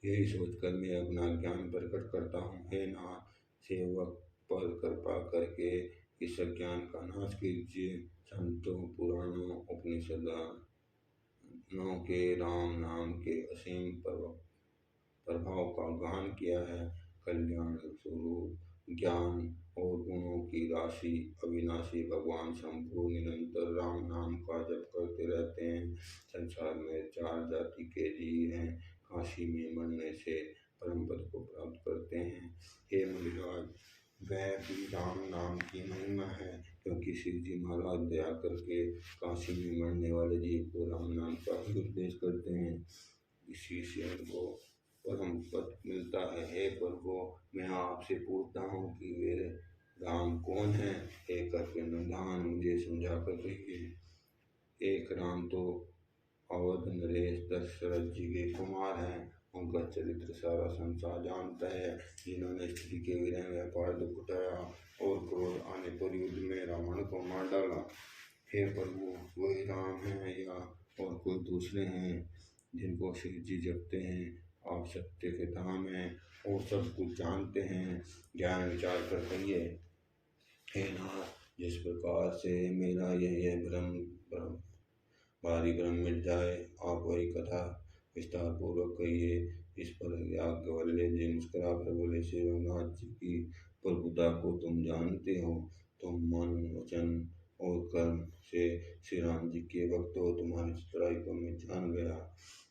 यही सोचकर मैं अपना ज्ञान प्रकट करता हूँ। हे नाथ, सेवक पर कृपा करके इस ज्ञान का नाश कीजिए। संतों, पुराणों, उपनिषदों के राम नाम के असीम प्रभाव का गान किया है। कल्याण स्वरूप ज्ञान और गुणों की राशि अविनाशी भगवान शंभु निरंतर राम नाम का जप करते रहते हैं। संसार में 4 जाति के जीव हैं। काशी में मरने से परम पद को प्राप्त करते हैं। हे मुनिराज, वह भी राम नाम की महिमा है, क्योंकि शिव जी महाराज दया करके काशी में मरने वाले जीव को राम नाम का ही उपदेश करते हैं। इसी से उनको परम पद मिलता है। हे प्रभु, मैं आपसे पूछता हूँ कि वे राम कौन है? एक करके निधान मुझे समझा कर कहिए। एक राम तो अवध नरेश दशरथ जी के कुमार हैं। उनका चरित्र सारा संसार जानता है, जिन्होंने स्त्री के विरह व्यापार दुख उठाया और क्रोध आने पर युद्ध में रावण को मार डाला। हे प्रभु, वही राम हैं या और कोई दूसरे हैं जिनको शिव जी जपते हैं? आप सत्य के धाम हैं और सब कुछ जानते हैं, ज्ञान विचार कर कहिए। हे नाथ, जिस प्रकार से मेरा यह भ्रम भारी भ्रम मिट जाए, आप वही कथा विस्तार पूर्वक कहिए। इस पर याज्ञवल्क्य जी मुस्कुरा कर बोले, श्री रघुनाथ जी की प्रभुता को तुम जानते हो। तुम मन, वचन और कर्म से श्री राम जी के भक्त हो। तुम्हारी चतुराई को मैं जान गया।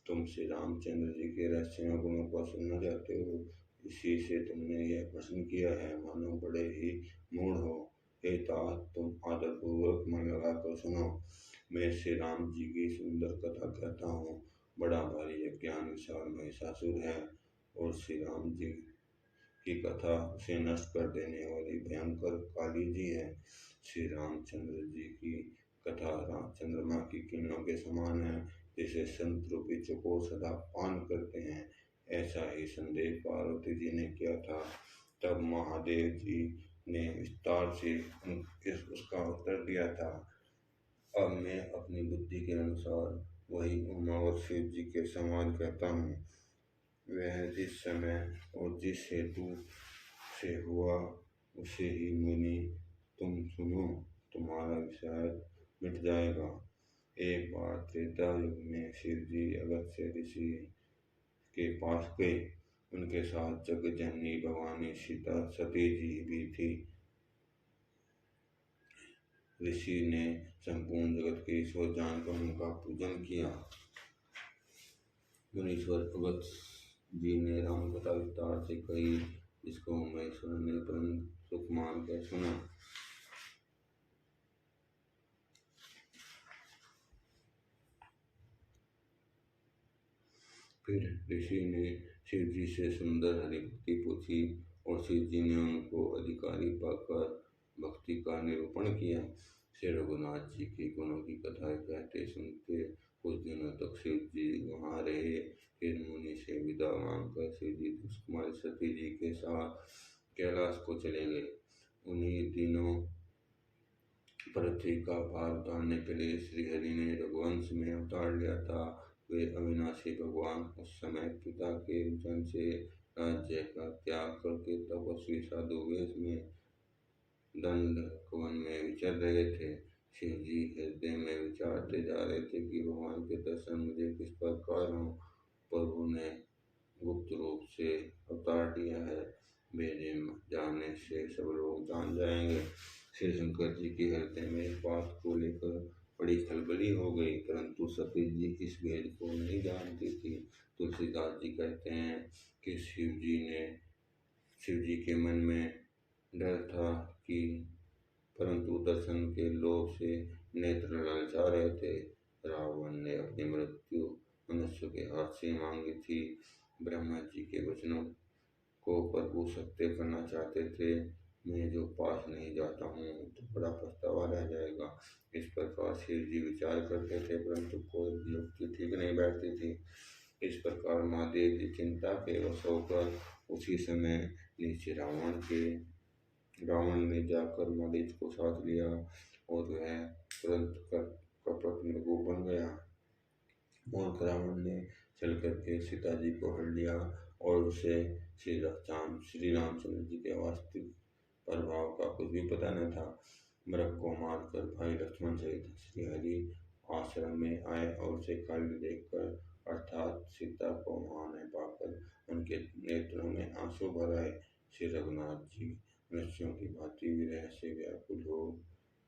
तुम श्री रामचंद्र जी के रहस्यमय गुणों को सुनना चाहते हो, इसी से तुमने यह प्रश्न किया है, मानो बड़े ही मूढ़ हो। हे तात, तुम आदर पूर्वक मन लगाकर सुनो। मैं श्री राम जी की सुंदर कथा कहता हूँ। बड़ा भारी अज्ञान विशाल महिषासुर है और श्री राम जी की कथा उसे नष्ट कर देने वाली भयंकर काली जी है। श्री रामचंद्र जी की कथा चंद्रमा की किरणों के समान है। जिसे संत रूपी चकोर सदा पान करते हैं। ऐसा ही संदेह पार्वती जी ने किया था। तब महादेव जी ने विस्तार से उसका उत्तर दिया था। अब मैं अपनी बुद्धि के अनुसार वही उमा और शिव जी के समान कहता हूँ। वह जिस समय और जिस हेतु से हुआ उसे ही मुनि तुम सुनो, तुम्हारा विषय मिट जाएगा। एक बार त्रेता युग में शिव जी अगस्त्य ऋषि के पास गए। उनके साथ जगजननी भवानी सीता सती जी भी थी। ऋषि ने संपूर्ण जगत के ईश्वर जानकर उनका पूजन किया। मुनीश्वर अगस्त्य जी ने राम कथा विस्तार से कही, जिसको महेश्वर ने परम सुख मान कर सुना। फिर ऋषि ने शिव जी से सुंदर हरिभक्ति पूछी और शिव जी ने उनको अधिकारी पाकर भक्ति का निरूपण किया। श्री रघुनाथ जी की गुणों की कथा कहते सुनते कुछ दिनों तक शिव जी वहाँ रहे। फिर मुनि से विदा मांगकर शिव जी कुमारी सती जी के साथ कैलाश को चले गए। उन्हीं दिनों पृथ्वी का भार उतारने के लिए श्रीहरि ने रघुवंश में अवतार लिया था। वे अविनाशी भगवान उस समय पिता के वचन से राज्य का त्याग करके तपस्वी साधु वेश में दंड वन में विचर रहे थे। शिव जी हृदय में विचारते जा रहे थे कि भगवान के दर्शन मुझे किस प्रकार हों। प्रभु ने गुप्त रूप से अवतार लिया है, मेरे जाने से सब लोग जान जाएंगे। श्री शंकर जी के हृदय में इस बात को लेकर बड़ी खलबली हो गई, परंतु सती जी इस भेद को नहीं जानती थी। तुलसीदास जी कहते हैं कि शिव जी के मन में डर था कि परंतु दर्शन के लोभ से नेत्र ललचा रहे थे। रावण ने अपनी मृत्यु मनुष्य के हाथ से मांगी थी। ब्रह्मा जी के वचनों को प्रभु सत्य करना चाहते थे। मैं जो पास नहीं जाता हूँ तो बड़ा पछतावा रह जाएगा। इस प्रकार शिव जी विचार करते थे, परंतु कोई भी युक्ति ठीक नहीं बैठती थी। इस प्रकार महादेव जी चिंता के वश होकर उसी समय नीचे रावण ने जाकर मरीच को साथ लिया और वह तुरंत कपट मृगु बन गया। मूर्ख रावण ने चल करके सीता जी को हर लिया और उसे श्री रामचंद्र जी के वास्तविक प्रभाव का कुछ भी पता न था। मृग को मारकर भाई लक्ष्मण सहित श्री हरि आश्रम में आए और उसे खाली देखकर अर्थात सीता को वहां न पाकर उनके नेत्रों में आंसू भर आए। श्री रघुनाथ जी मनुष्यों की भांति विरह से व्याकुल हो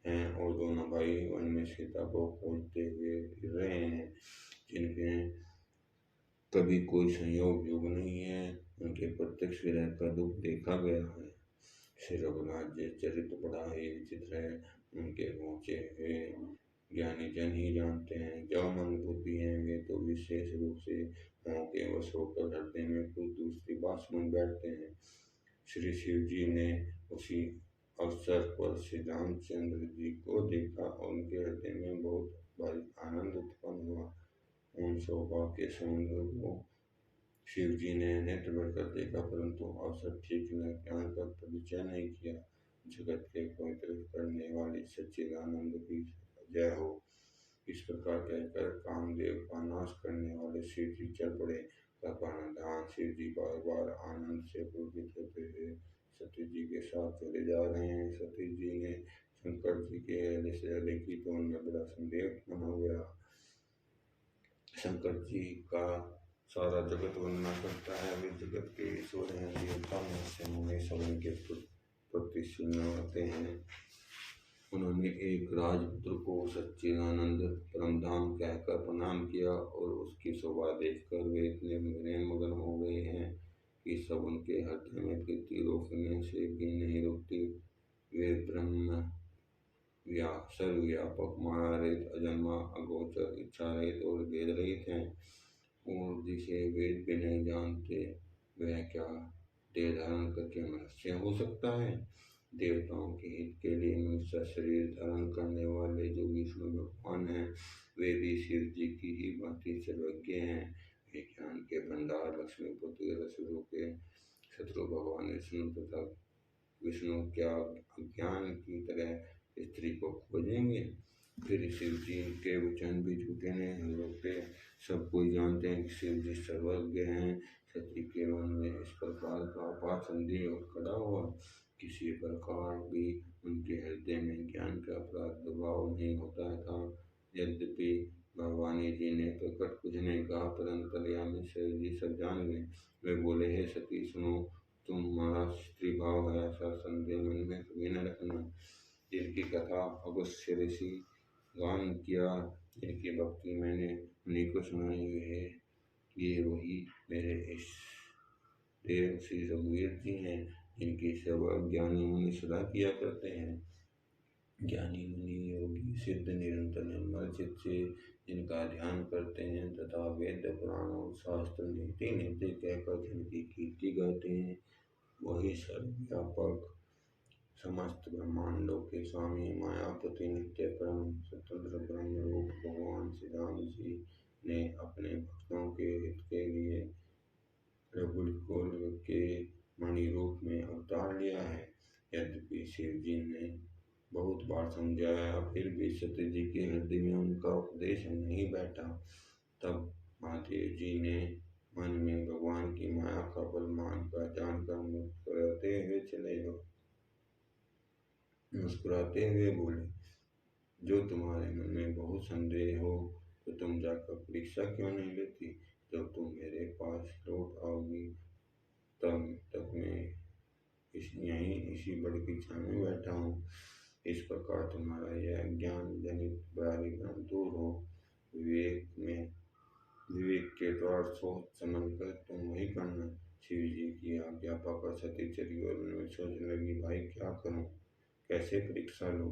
हैं और दोनों भाई वन में सीता को खोजते हुए फिर रहे हैं, जिनके कभी कोई संयोग योग नहीं है। उनके प्रत्यक्ष विरह का दुख देखा गया है। श्री रघुनाथ जी चरित्र बड़ा ही विचित्र है। उनके पहुँचे हुए ज्ञानी जन ही जानते हैं। जो मन बुद्धि हैं वे तो विशेष रूप से मोह के वश होकर हृदय में कुछ दूसरी बात समझ बैठते हैं। श्री शिव जी ने उसी अवसर पर श्री रामचंद्र जी को देखा और उनके हृदय में बहुत भारी आनंद उत्पन्न हुआ। उन सौभाग्य समुद्र को शिव जी ने नेत्र भरकर देखा, परंतु अवसर ठीक न जानकर परिचय नहीं किया। जगत के पवित्र करने वाली सच्चिदानंद की जय हो। इस प्रकार कहकर कामदेव का नाश करने वाले शिव जी चल पड़े। कृपानिधान शिव जी बार बार आनंद से पुलकित होते हुए सती जी के साथ चले जा रहे हैं। सती जी ने शंकर जी के से देखी तो उनमें बड़ा संदेह उत्पन्न हो गया। शंकर जी का सारा जगत वंदना करता है, वे जगत के ईश्वर हैं, देवता में से मुनि सब उनके प्रति होते हैं। उन्होंने एक राजपुत्र को सच्चिदानंद परमधाम कहकर प्रणाम किया और उसकी शोभा देखकर वे इतने मगन हो गए हैं कि सब उनके हृदय में प्रीति रोकने से भी नहीं रुकती। वे ब्रह्म सर्वव्यापक माया रहित अजन्मा अगोचर इच्छा रहित और भेद रहित हैं। और जिसे वेद भी नहीं जानते वह क्या देह धारण करके मनुष्य हो सकता है। देवताओं के हित के लिए मनुष्य शरीर धारण करने वाले जो विष्णु भगवान हैं, वे भी शिव जी की ही भांति सर्वज्ञ हैं। वे ज्ञान के भंडार लक्ष्मीपति रसुरों के शत्रु भगवान विष्णु तथा विष्णु क्या अज्ञान की तरह स्त्री को खोजेंगे। फिर शिव जी के वचन भी झूठे नहीं होते। सब कोई जानते हैं कि शिव जी सर्वज्ञ हैं। सती के मन में इस प्रकार का अपार संदेह खड़ा हुआ। किसी प्रकार भी उनके हृदय में ज्ञान का प्रादुर्भाव नहीं होता था। यद्यपि भगवानी जी ने प्रकट कुछ नहीं कहा, परंतु अंतर्यामी शिव जी सब जान गए। वे बोले, हे सती सुनो, तुम्हारा स्त्री भाव है ऐसा संदेह मन में कभी न रखना। जिनकी कथा अगस्त्य ऋषि गान किया, जिनकी भक्ति मैंने उन्हीं को सुनाई है, ये वही मेरे इष्ट देव श्री रघुवीर जी हैं, जिनकी सेवा ज्ञानी मुनि सदा किया करते हैं। ज्ञानी मुनि योगी सिद्ध निरंतर निर्मल चित्त से जिनका ध्यान करते हैं तथा वेद पुराण और शास्त्र नीति नीति कहकर जिनकी कीर्ति गाते हैं, वही सर्वव्यापक समस्त ब्रह्मांडों के स्वामी मायापति नित्य परम स्वतंत्र ब्रह्म रूप भगवान श्री राम जी ने अपने भक्तों के हित के लिए रघुकुल के मणि रूप में अवतार लिया है। यद्यपि शिव जी ने बहुत बार समझाया, फिर भी सती जी के हृदय में उनका उपदेश नहीं बैठा। तब महादेव जी ने मन में भगवान की माया का बल मानकर जानकर मुस्कुराते हुए बोले, जो तुम्हारे मन में बहुत संदेह हो तो तुम जाकर परीक्षा क्यों नहीं लेती। जब तुम मेरे पास लौट आओगी तब तक मैं यहीं इसी बगीचा में बैठा हूँ। इस प्रकार तुम्हारा यह ज्ञान जनित बाहरी भ्रम दूर हो। विवेक के द्वार सोच समझ कर तुम वही करना। शिव जी की आज्ञा पाकर सती चली और उनमें सोचने लगी, भाई क्या करूं, कैसे परीक्षा लो।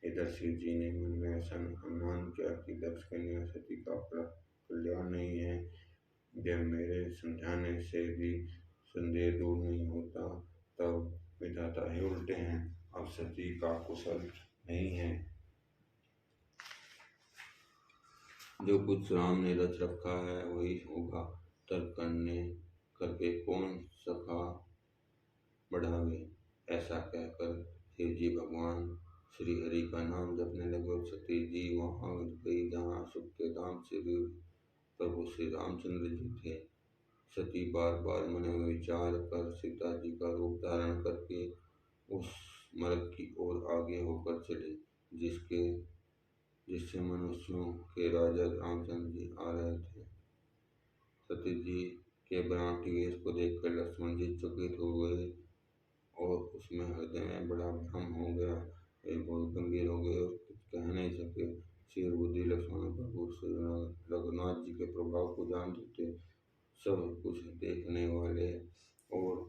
इधर शिव जी ने मन में ऐसा अनुमान किया कि दक्ष कन्या सती का कल्याण नहीं है। जब मेरे समझाने से भी संदेह दूर नहीं होता, तब विधाता ही उल्टे हैं। अब सती का कुशल नहीं है। जो कुछ राम ने रच रखा है वही होगा। तर्क करके कौन सखा बढ़ावे। ऐसा कहकर शिव जी भगवान श्री हरि का नाम जपने लगे और सती जी वहां गई जहाँ सुख के धाम श्री प्रभु श्री रामचंद्र जी थे। सती बार बार मन में विचार कर सीता जी का रूप धारण करके उस मार्ग की ओर आगे होकर चली, जिससे मनुष्यों के राजा रामचंद्र जी आ रहे थे। सती जी के बनावटी वेश को देखकर लक्ष्मण जी चकित हो गए और उसमें हृदय में बड़ा भ्रम हो गया। वे बहुत गंभीर हो गए और कुछ कह नहीं सके। श्री बुद्धि लक्ष्मण प्रभु श्री रघुनाथ जी के प्रभाव को जानते थे। सब कुछ देखने वाले और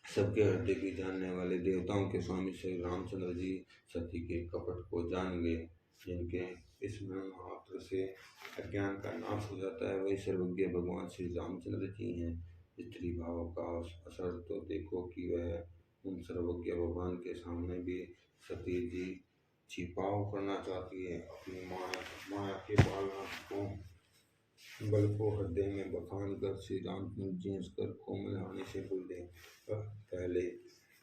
सबके हृदय की जानने वाले देवताओं के स्वामी श्री रामचंद्र जी सती के कपट को जान गए। जिनके स्मरण मात्र से अज्ञान का नाश हो जाता है, वही सर्वज्ञ भगवान श्री रामचंद्र जी हैं। स्त्री भाव का असर तो देखो कि वह उन सर्वज्ञ भगवान के सामने भी सती जी छिपाव करना चाहती है। अपनी माया के बल को हृदय में बखान कर श्री रामचंद्र जी हंसकर कोमल वाणी से बोले। पहले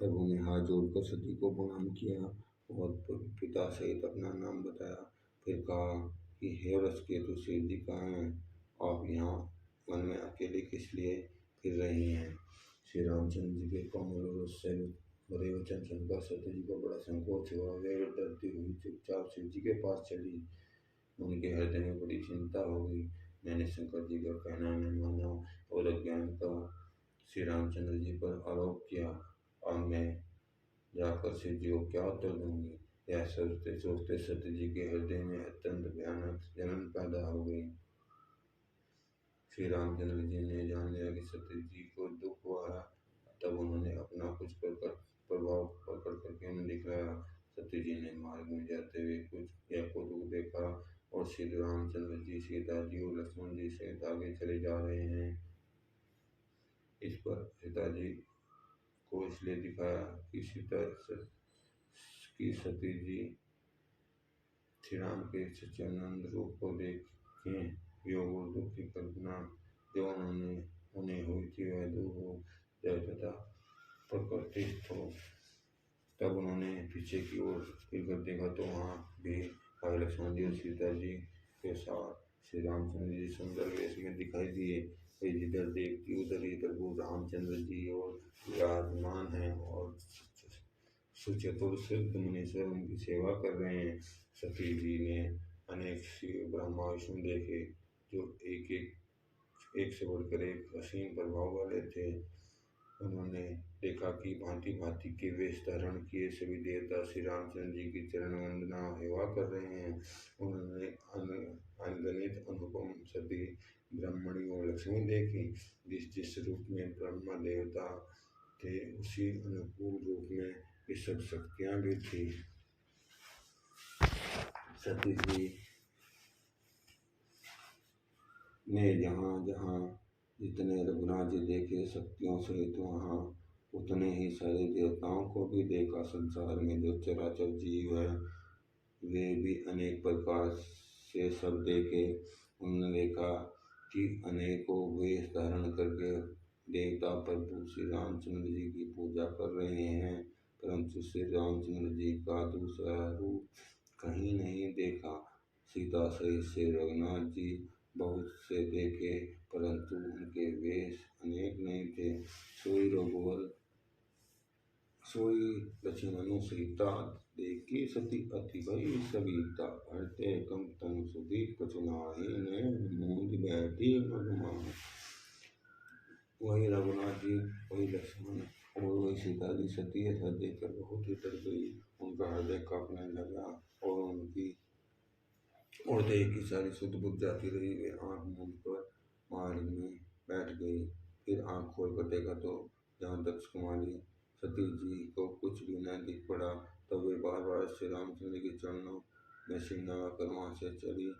प्रभु ने हाथ जोड़कर सती को प्रणाम किया और पिता सहित अपना नाम बताया। फिर कहा कि हे रसकेतु शिव जी कहाँ हैं, आप यहाँ वन में अकेले किस लिए फिर रही हैं। श्री रामचंद्र जी के कोमल और उससे भरे वचन सुनकर सती जी को बड़ा संकोच हुआ। वे डरती हुई चुपचाप शिव जी के पास चली। उनके हृदय में बड़ी चिंता हो गई। मैंने शंकर जी का कहना न माना और अज्ञान का श्री रामचंद्र जी पर आरोप किया। अब मैं जाकर शिव जी को क्या उत्तर दूंगी। यह सोचते सोचते सती जी के हृदय में अत्यंत भयानक जलन पैदा हो गई। श्री रामचंद्र जी ने जान लिया कि सती जी को दुख हुआ है। तब उन्होंने अपना कुछ प्रभाव प्रकट करके उन्हें दिखाया। सती जी ने मार्ग में जाते हुए कुछ या को दुख देखा और श्री रामचंद्र जी सीता जी और लक्ष्मण जी से आगे चले जा रहे हैं। इस पर सीता जी को इसलिए दिखाया कि सीता की सती जी श्री राम के सच्चिदानंद रूप को देखें। योग और दुख की कल्पना जो उन्होंने उन्हें हुई थी वह दूर हो जाए तथा प्रकृतिस्थ हो। तब उन्होंने पीछे की ओर फिरकर देखा तो वहाँ भी भाई लक्ष्मण जी और सीता जी के साथ श्री रामचंद्र जी सुंदर वेश में दिखाई दिए। वे जिधर देखती उधर ही प्रभु रामचंद्र जी और विराजमान हैं और सुचतुर सिद्ध मुनीश्वर उनकी सेवा कर रहे हैं। सती जी ने अनेक शिव ब्रह्मा विष्णु देखे जो एक से बढ़कर एक असीम प्रभाव वाले थे। उन्होंने देखा कि भांति भांति के वेश धारण किए सभी देवता श्री रामचंद्र जी की चरण वंदना सेवा कर रहे हैं। उन्होंने अनगणित अनुपम सती ब्रह्मणी और लक्ष्मी देखी। जिस जिस रूप में ब्रह्मा देवता थे उसी अनुकूल रूप में ये सब शक्तियाँ भी थी। सती जी ने जहाँ जहाँ जितने रघुनाथ जी देखे शक्तियों सहित वहाँ उतने ही सारे देवताओं को भी देखा। संसार में जो चराचर जीव है वे भी अनेक प्रकार से सब देखे। उन्होंने देखा कि अनेकों वेश धारण करके देवता प्रभु श्री रामचंद्र जी की पूजा कर रहे हैं, परंतु श्री रामचंद्र जी का दूसरा रूप कहीं नहीं देखा। सीता सहित श्री रघुनाथ जी बहुत से देखे परंतु उनके वेश अनेक नहीं थे। सोई रघुवर सोई लक्ष्मणु सीता देखी सती अति भई सविता हरते कम तन सुदीप कछु नाहि नयन मूंज बैठी मगमाहि। वही रघुनाथ जी वही लक्ष्मण और वही सीता जी सती ऐसा देखकर बहुत ही डर गई। उनका हृदय कांपने लगा और उनकी और देह की सारी सुध बुझ जाती रही। वे आँख मूंद कर मार्ग में बैठ गई। फिर आँख खोलकर देखा तो जहाँ दक्ष कुमारी सती जी को कुछ भी न दिख पड़ा। तब वे बार बार श्री रामचंद्र के चरणों में सिर नवाकर वहाँ से चली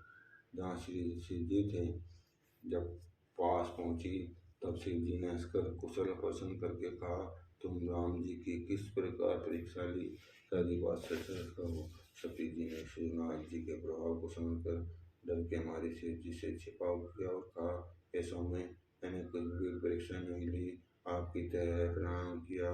जहाँ श्री शिव जी थे। जब पास पहुँची तब शिव जी ने हंसकर कुशल प्रश्न करके कहा, तुम राम जी की किस प्रकार परीक्षा ली? सारी बात सच कहो। सती जी ने श्रीनाथ जी के प्रभाव को समझकर डर के मारे शिव जी से छिपाव किया और कहा, हे स्वामी, मैंने कुछ भी परीक्षा नहीं ली, आपकी तरह प्रणाम किया।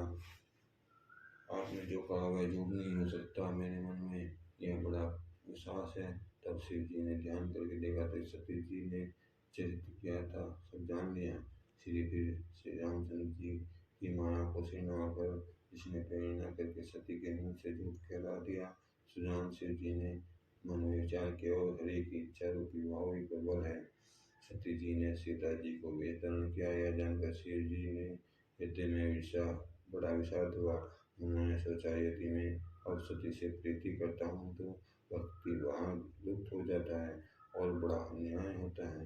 आपने जो कहा वह झूठ नहीं हो सकता। मेरे मन में यह बड़ा विश्वास है। तब शिव जी ने ध्यान करके देखा तो सती जी ने चरित्र किया था सब जान लिया। फिर श्री रामचंद्र जी की माया को सिर नवाकर जिसने प्रेरणा करके सती के मुंह से झूठ कहला दिया। सुजान शिव जी ने मन में विचार किया और हरि की इच्छा रूपी भाव ही प्रबल है। सती जी ने सीता जी को वेतन किया। यह जानकर शिव जी ने हृदय में बड़ा विषाद हुआ। उन्होंने सोचा, यदि मैं अब सती से प्रीति करता हूँ तो भक्ति भाव लुप्त हो जाता है और बड़ा अन्याय होता है।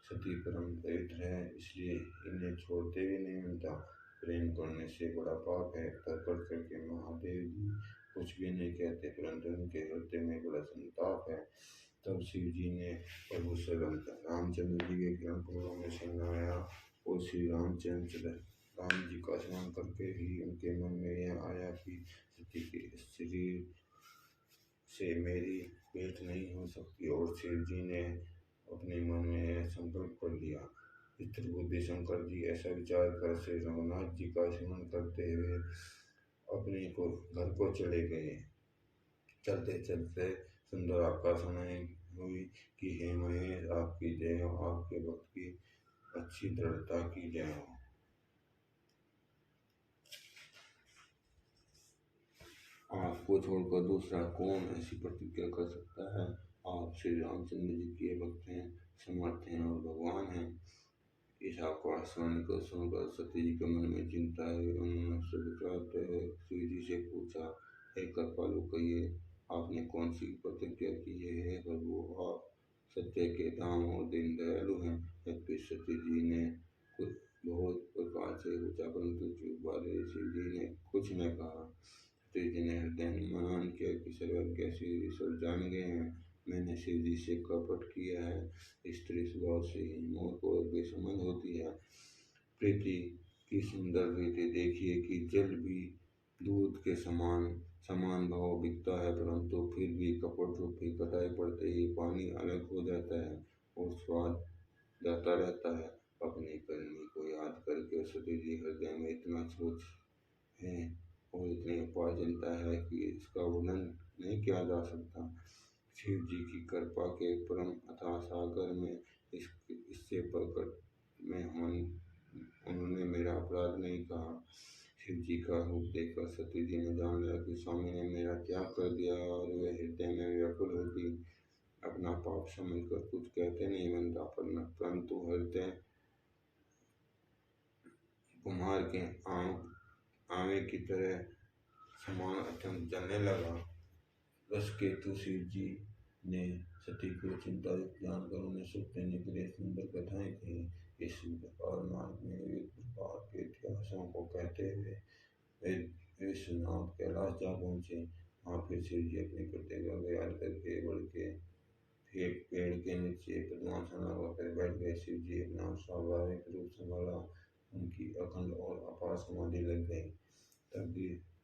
सती परम पवित्र है इसलिए इन्हें छोड़ते भी नहीं मिलता। प्रेम करने से बड़ा पाप है। तर्पण करके महादेव जी कुछ भी नहीं कहते परंतु उनके हृदय में बड़ा संताप है। तब शिव जी ने प्रभु श्री रामचंद्र जी के किरण कमलों में समाया और श्री रामचंद्र राम जी का स्मरण करके ही उनके मन में यह आया कि सती के शरीर से मेरी भेंट नहीं हो सकती। और शिव जी ने अपने मन में यह संकल्प कर लिया। बुद्धि शंकर जी ऐसा विचार कर श्री रघुनाथ जी का स्मरण करते हुए अपने को घर को चले गए। चलते चलते सुंदर आकाशवाणी हुई कि हे महेश, आपकी जय हो, आपके भक्त की अच्छी दृढ़ता की जय हो। आपको छोड़कर दूसरा कौन ऐसी प्रतिज्ञा कर सकता है? आप श्री रामचंद्र जी के भक्त हैं, समर्थ हैं और भगवान हैं। इस आकाशवाणी को सुनकर सती जी के मन में चिंता हुई। उन्होंने शिव जी से पूछा, हे कृपालु, कहिए आपने कौन सी प्रतिज्ञा की है? प्रभु, आप सत्य के धाम और दीन दयालु हैं। फिर सती जी ने कुछ बहुत प्रकार से पूछा परंतु चुप वाले शिव जी ने कुछ न कहा। सती जी ने हृदय में मनन किया कि सर्वज्ञ शिव जी सब जान गए हैं। मैंने शिव जी से कपट किया है। स्त्री स्वभाव से ही मोह को बेसमझ होती है। प्रीति की सुंदर रीति देखिए कि जल भी दूध के समान समान भाव बिकता है, परंतु फिर भी कपट रूपी कटाई पड़ते ही पानी अलग हो जाता है और स्वाद जाता रहता है। अपनी करनी को याद करके सती जी हृदय में इतना सोच है और इतनी उपार्जनता है कि इसका वर्णन नहीं किया जा सकता। शिव जी की कृपा के परम अथाह सागर में इससे प्रकट में उन्होंने मेरा अपराध नहीं कहा। शिव जी का रूप देखकर सती जी ने जान लिया कि स्वामी ने मेरा त्याग कर दिया और वे हृदय में व्याकुल होती। अपना पाप समझकर कुछ कहते नहीं बनता, परंतु हृदय कुम्हार के आवे की तरह समान अत्यंत जलने लगा। बस केतु शिव जी ने सती को चिंता जानकर उन्हें सुख देने के लिए सुंदर कथाएं कही। इस प्रकार मार्ग में विविध प्रकार के इतिहासों को कहते हुए वे विश्वनाथ कैलाश जा पहुँचे। वहाँ फिर शिव जी अपनी प्रतिज्ञा को याद करके बढ़ के एक पेड़ के नीचे पद्मासन लगाकर बैठ गए। शिव जी अपना स्वाभाविक रूप संभाला, उनकी अखंड और अपार समाधि लग गई।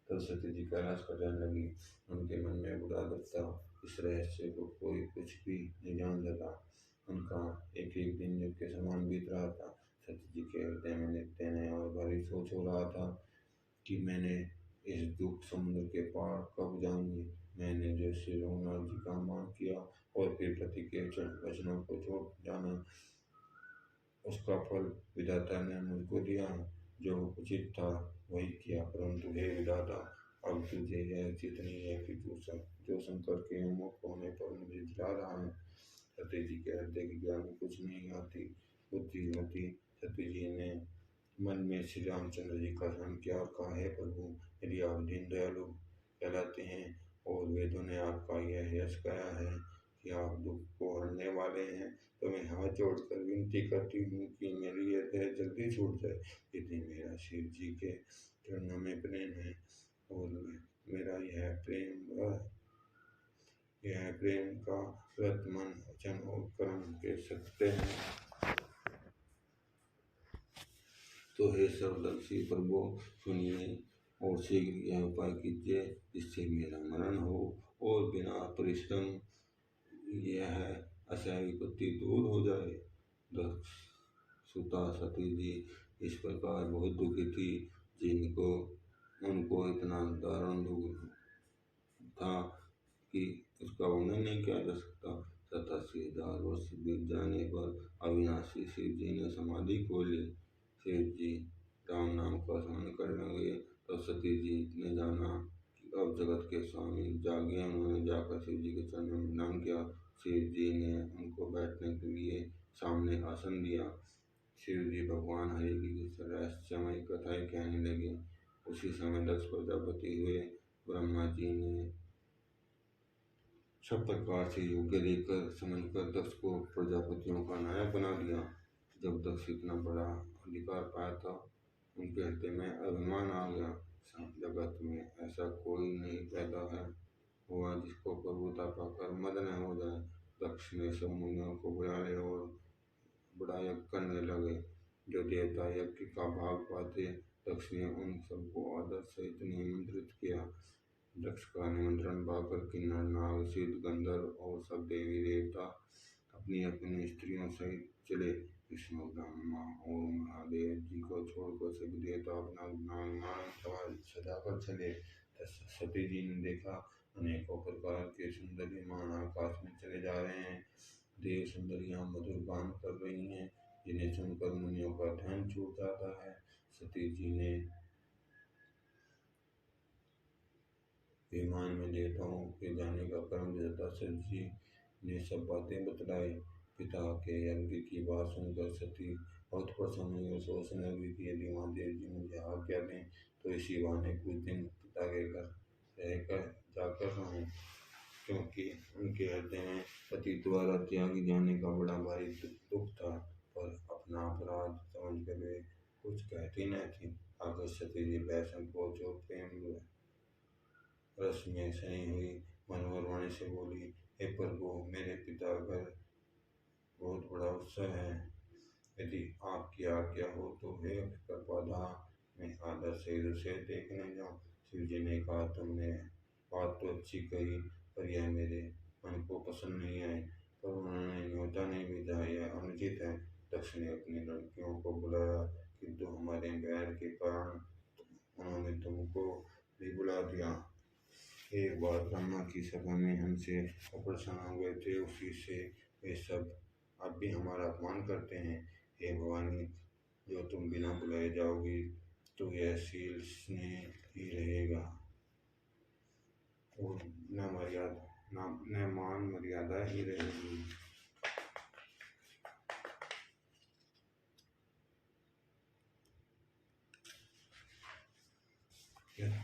तब सती जी कैलाश पर जाने लगी। उनके मन में बुरा डर था, इस रहस्य को कोई कुछ भी नहीं जान सका। उनका एक एक दिन युग के समान बीत रहा था। सती जी के हृदय में नित्य नया और भारी सोच हो रहा था कि मैंने इस दुख समुद्र के पार कब जाऊंगी। मैंने जो श्री रघुनाथ जी का मान किया और फिर पति के वचनों को छोड़ जाना, उसका फल विधाता ने मुझको दिया। जो उचित था वही किया, परंतु हे विधाता, अब तुझे यह उचित नहीं है कि तू जो शंकर के मुख होने पर मुझे जिला रहा है। सती जी के हृदय की ज्ञान में कुछ नहीं आती बुद्धिमती सती जी ने मन में श्री रामचंद्र जी का स्मरण किया और कहा, हे प्रभु, यदि आप दीन दयालु कहलाते हैं और वेदों ने आपका यह यश गाया है कि आप दुख को हरने वाले हैं, तो मैं हाथ जोड़कर विनती करती हूँ कि मेरी यह देह जल्दी छूट जाए। यदि मेरा शिव जी के चरणों में प्रेम है और मेरा यह प्रेम का व्रत मन वचन और कर्म के सत्य हैं, तो हे सर्वदर्शी प्रभु, सुनिए और शीघ्र यह उपाय कीजिए जिससे मेरा मरण हो और बिना परिश्रम यह असह्य विपत्ति दूर हो जाए। दक्ष सुता सती जी इस प्रकार बहुत दुखी थी, जिनको उनको इतना दारुण दुख था कि उसका वर्णन नहीं किया जा सकता। 87,000 वर्ष बीत जाने पर अविनाशी शिव जी ने समाधि खोली। शिव जी राम नाम का स्मरण करने लगे। तब सती जी ने जाना कि अब जगत के स्वामी जागे। उन्होंने जाकर शिव जी के चरणों में प्रणाम किया। शिव जी ने उनको बैठने के लिए सामने आसन दिया। शिव जी भगवान हरि की रहस्यमय कथाएं कहने लगे। उसी समय दक्ष प्रजापति हुए। ब्रह्मा जी ने सब प्रकार से योग्य देखकर समझकर दक्ष को प्रजापतियों का नायक बना दिया। जब दक्ष इतना बड़ा अधिकार पाया था, उनके हृदय में अभिमान आ गया। जगत में ऐसा कोई नहीं पैदा है हुआ जिसको प्रभुता पाकर मद न हो जाए। दक्ष ने सब मुनियों को बुला लिया और बड़ा यज्ञ करने लगे। जो देवता यज्ञ का भाग पाते, दक्ष ने उन सबको आदर सहित निमंत्रित किया। दक्ष का निमंत्रण पाकर किन्नर नाग सिद्ध गंधर्व और सब देवी देवता अपनी अपनी स्त्रियों सहित चले। विष्णु ब्रह्मा और महादेव जी को छोड़कर सभी देवता अपना विमान सजाकर चले। सती जी ने देखा अनेकों प्रकार के सुंदरीमान आकाश में चले जा रहे हैं। देव सुंदरियां मधुर गान कर रही हैं, जिन्हें सुनकर मुनियों का ध्यान छूट जाता है। सती जी ने विमान में देवताओं के जाने का क्रम देता सती जी ने सब बातें बतलाई। पिता के यज्ञ की बात सुनकर सती बहुत प्रसन्न हुई और सोचने लगी कि यदि महादेव जी मुझे आज्ञा दें तो इसी बहाने कुछ दिन पिता के घर रहकर जाकर रहूं, क्योंकि उनके हृदय में पति द्वारा त्यागी जाने का बड़ा भारी दुख था। पर अपना अपराध समझकर वे कुछ कहती न थी। आगे सती जी वैष्णव को जो प्रेम रस में सनी हुई मनोहर वाणी से बोली, हे प्रभु, मेरे पिता घर बहुत बड़ा उत्सव है, यदि आपकी आज्ञा हो तो हे प्रपदा मैं आदर से उसे देखने जाऊं। शिव जी ने कहा, तुमने बात तो अच्छी कही, पर यह मेरे मन को पसंद नहीं आई। पर उन्होंने न्योता नहीं भेजा, यह अनुचित है। दक्ष ने अपनी लड़कियों को बुलाया, किंतु हमारे बैर के कारण उन्होंने तुमको भी बुला दिया। एक बार ब्रह्मा की सभा में हमसे अप्रसन्न हो गए थे, उसी से वे सब अब भी हमारा अपमान करते हैं। हे भवानी, जो तुम बिना बुलाए जाओगी तो यह शील स्नेह ही रहेगा और न मान मर्यादा ही रहेगी।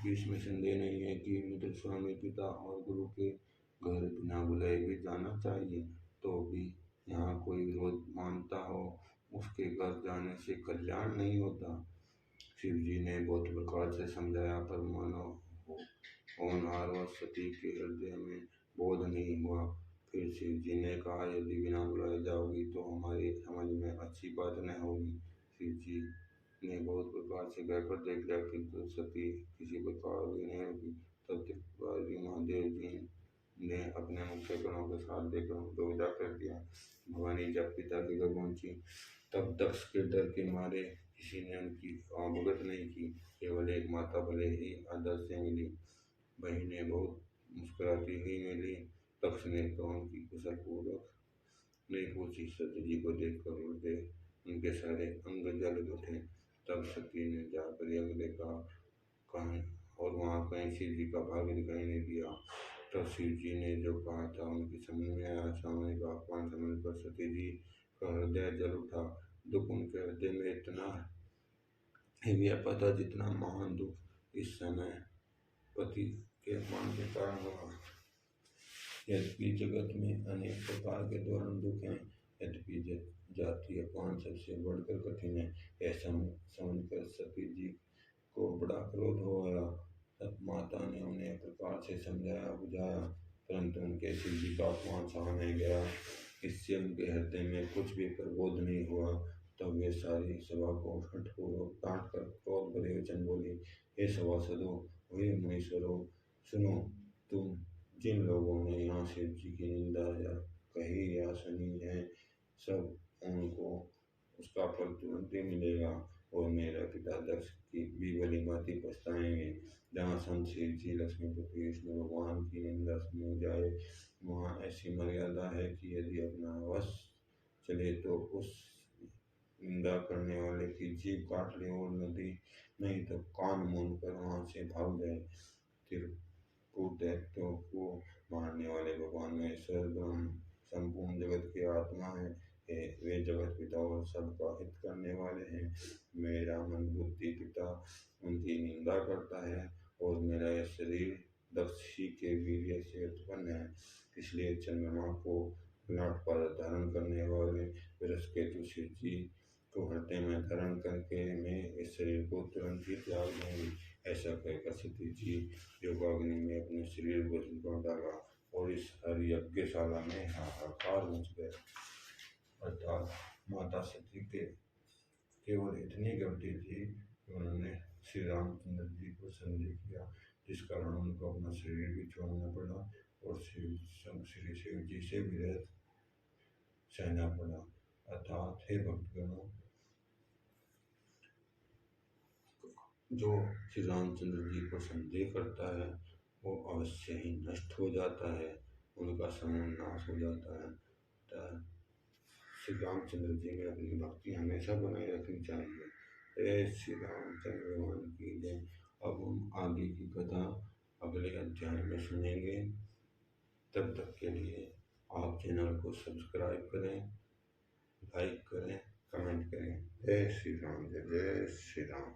इसमें संदेह नहीं है कि मित्र स्वामी पिता और गुरु के घर बिना बुलाए भी जाना चाहिए। तो भी यहाँ कोई विरोध मानता हो, उसके घर जाने से कल्याण नहीं होता। शिव जी ने बहुत प्रकार से समझाया, पर मानो होनहार व सती के हृदय में बोध नहीं हुआ। फिर शिव जी ने कहा, यदि बिना बुलाए जाओगी तो हमारी समझ में अच्छी बात न होगी। शिव जी ने बहुत प्रकार से कहकर देख लिया, किंतु सती किसी प्रकार भी नहीं होगी। तब त्रिपुरारी महादेव जी ने अपने मुख्य गणों के साथ देकर उनको विदा कर दिया। भवानी जब पिता के घर पहुंची, तब दक्ष के डर के मारे किसी ने उनकी अवगत नहीं की। केवल एक माता भले ही आदर से मिली, बहनें बहुत मुस्कुराती हुई मिली। दक्ष ने तो उनकी कुशल पूर्वक नहीं पूछी। सती जी को देखकर उनके सारे अंग जल उठे। तब सती ने जाकर यज्ञ देखा, कहीं और वहाँ कहीं शिव जी का भाग दिखाई नहीं दिया। तब शिव जी ने जो कहा था उनकी समझ में आया। स्वामी का अपमान समझकर सती जी का हृदय जल उठा। दुख उनके हृदय में इतना ही व्यापा था जितना महान दुख इस समय पति के अपमान के कारण हुआ। यद्यपि जगत में अनेक प्रकार के दारुण दुख हैं, यद्यपि जाति अपमान सबसे बढ़कर कठिन है। ऐसा समझकर सती जी को बड़ा क्रोध हो गया। तब माता ने उन्हें प्रकार से समझाया बुझाया, परंतु उनके शिव जी का अपमान सहा नहीं गया। इससे उनके हृदय में कुछ भी प्रबोध नहीं हुआ। तब वे सारी सभा को हठपूर्वक डांट कर क्रोध भरे वचन बोली, हे सभासदों, हे मुनीश्वरों, सुनो। तुम जिन लोगों ने यहाँ शिव जी की निंदा या कही या सुनी है, सब उनको उसका फल तुरंत ही मिलेगा और मेरा पिता दक्ष की भी भली भांति पछताएंगे। जहाँ संत शिव जी, लक्ष्मीपति विष्णु भगवान की निंदा सुनी जाए, वहाँ ऐसी मर्यादा है कि यदि अपना वश चले तो उस निंदा करने वाले की जीभ काट ले और नदी नहीं तो कान मूंद कर वहाँ से भाग जाए। त्रिपुर दैत्यों को मारने वाले भगवान महेश्वर ब्रह्म संपूर्ण जगत के आत्मा है। वे जगत पिता और सबका हित करने वाले हैं। मेरा मन बुद्धि पिता उनकी निंदा करता है और मेरा यह शरीर दक्षी के वीर्य से उत्पन्न है। इसलिए चंद्रमा को ललाट पर धारण करने वाले बृहस्पति शिव जी को हृदय में धारण करके मैं इस शरीर को तुरंत ही त्याग दूंगी। ऐसा कहकर सती जी योगाग्नि में अपने शरीर को झुका डाला और इस हरि यज्ञशाला में हाहाकार मच गया। अर्थात माता सती के केवल इतनी गलती थी कि उन्होंने श्री रामचंद्र जी को संदेह किया, जिस कारण उनको अपना शरीर भी छोड़ना पड़ा और श्री शिव जी से विरोध सहना पड़ा। अर्थात हे भक्तगणों, जो श्री रामचंद्र जी को संदेह करता है वो अवश्य ही नष्ट हो जाता है, उनका समूह नाश हो जाता है। श्री रामचंद्र जी में अपनी भक्ति हमेशा बनाए रखनी चाहिए। जय श्री रामचंद्र भगवान की जय। अब हम आगे की कथा अगले अध्याय में सुनेंगे। तब तक के लिए आप चैनल को सब्सक्राइब करें, लाइक करें, कमेंट करें। जय श्री राम, जय श्री राम।